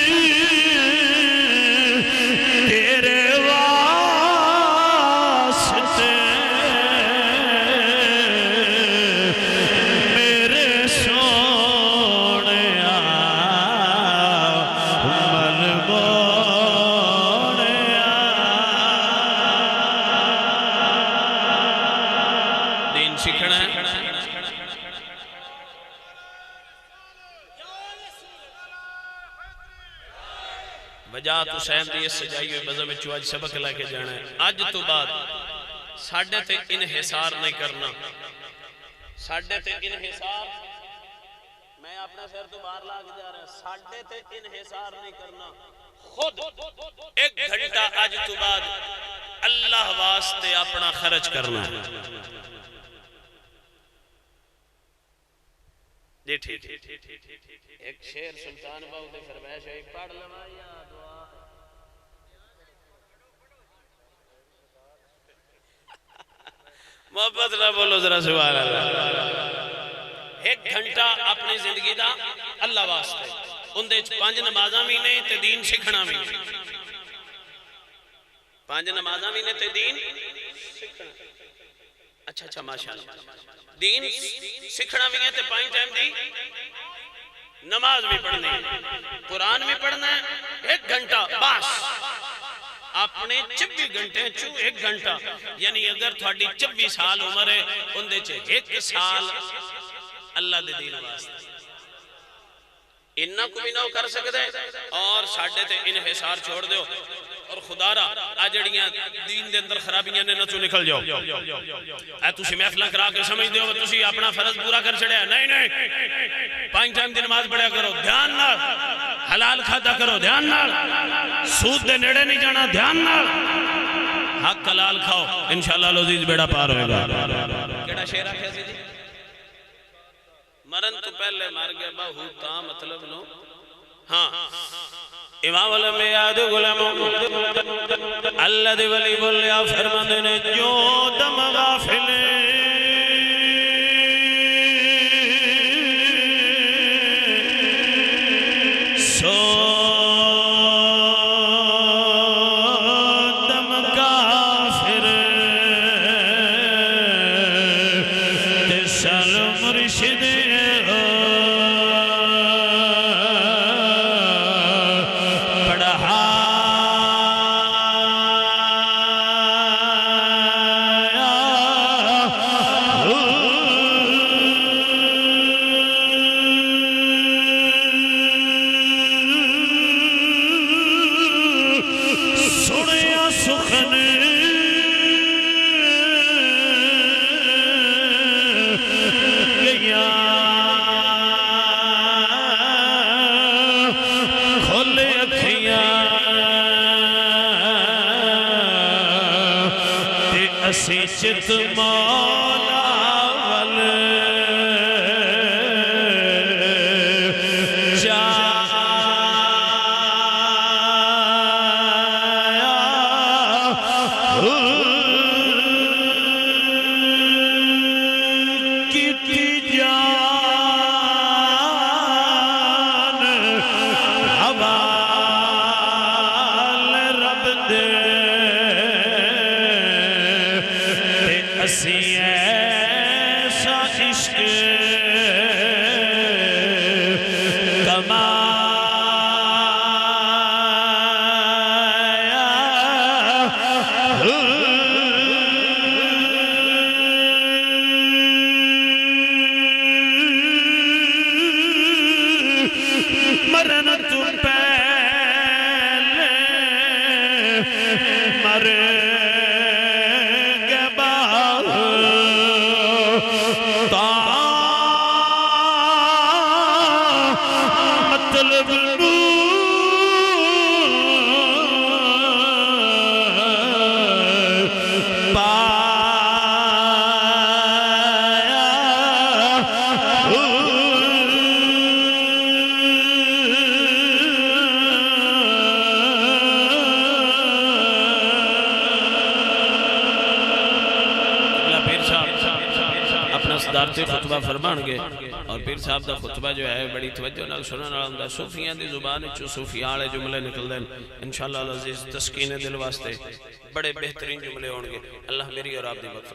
وجات حسین دی اس سجائی ہوئی مذہب چواج سبق لے کے جانا ہے آج تو بعد ساڑھے تے انحصار نہیں کرنا ساڑھے تے انحصار میں اپنا سیر تو باہر لا کے جا رہا ہے ساڑھے تے انحصار نہیں کرنا خود ایک گھنٹہ آج تو بعد اللہ واسطے اپنا خرچ کرنا ہے جی ٹھیک ایک شیر سلطان باؤ دے فرمائش ہے پڑھ لمایا دعا محبت نہ بولو ذرا سبحان اللہ ایک گھنٹہ اپنی زندگی دا اللہ واسطے اندے 5 نمازاں بھی نے تے دین سکھنا بھی نے 5 نمازاں بھی نے تے دین سکھنا اچھا ماشاءاللہ دین سکھنا بھی ہے تے 5 ٹائم دی نماز بھی پڑھنی ہے قرآن بھی پڑھنا ہے 1 گھنٹہ بس اپنے 24 گھنٹے 1 گھنٹہ یعنی اگر تھوڑی 24 سال عمر ہے اندے 1 سال اللہ دے دین واسطے انہاں کو بھی نہ کر سکتے اور ساڑھے تے انحصار چھوڑ دیو اور خدا را آجڑیاں دین دے اندر خرابیاں نے نہ تو نکل جاؤ اے تسی محفلہ کرا کے سمجھ دیو تسی اپنا فرض پورا کر چڑھے نہیں 5 ٹائم دی نماز پڑھا کرو دھیان نال حلال کھاتا کرو دھیان نال سود دے نیڑے نہیں جانا دھیان نال حق حلال کھاؤ انشاءاللہ العزیز بیڑا پار ہوئے گا کیڑا شعر آکھیا سی جی مرن تو پہلے مار گیا باہو تا مطلب نو ہاں امام علم یاد غلاموں اللہ دی ولی بولیا فرماندے نے جو دم غافل سو دم کافر تسل مرشد چت مولا ول کیتی جان حوال رب دے اسی ایسا عشق کمایا مرن تو پہلے مرے مطلب صدارتی خطبہ فرمان گے اور پیر صاحب دا خطبہ جو ہے بڑی توجہ نال سنن والا ہوندا صوفیاں دی زبان وچوں صوفیاں والے جملے نکل دین انشاءاللہ العزیز تسکین دل واسطے بڑے بہترین جملے ہون گے اللہ میری اور آپ دی مغفرت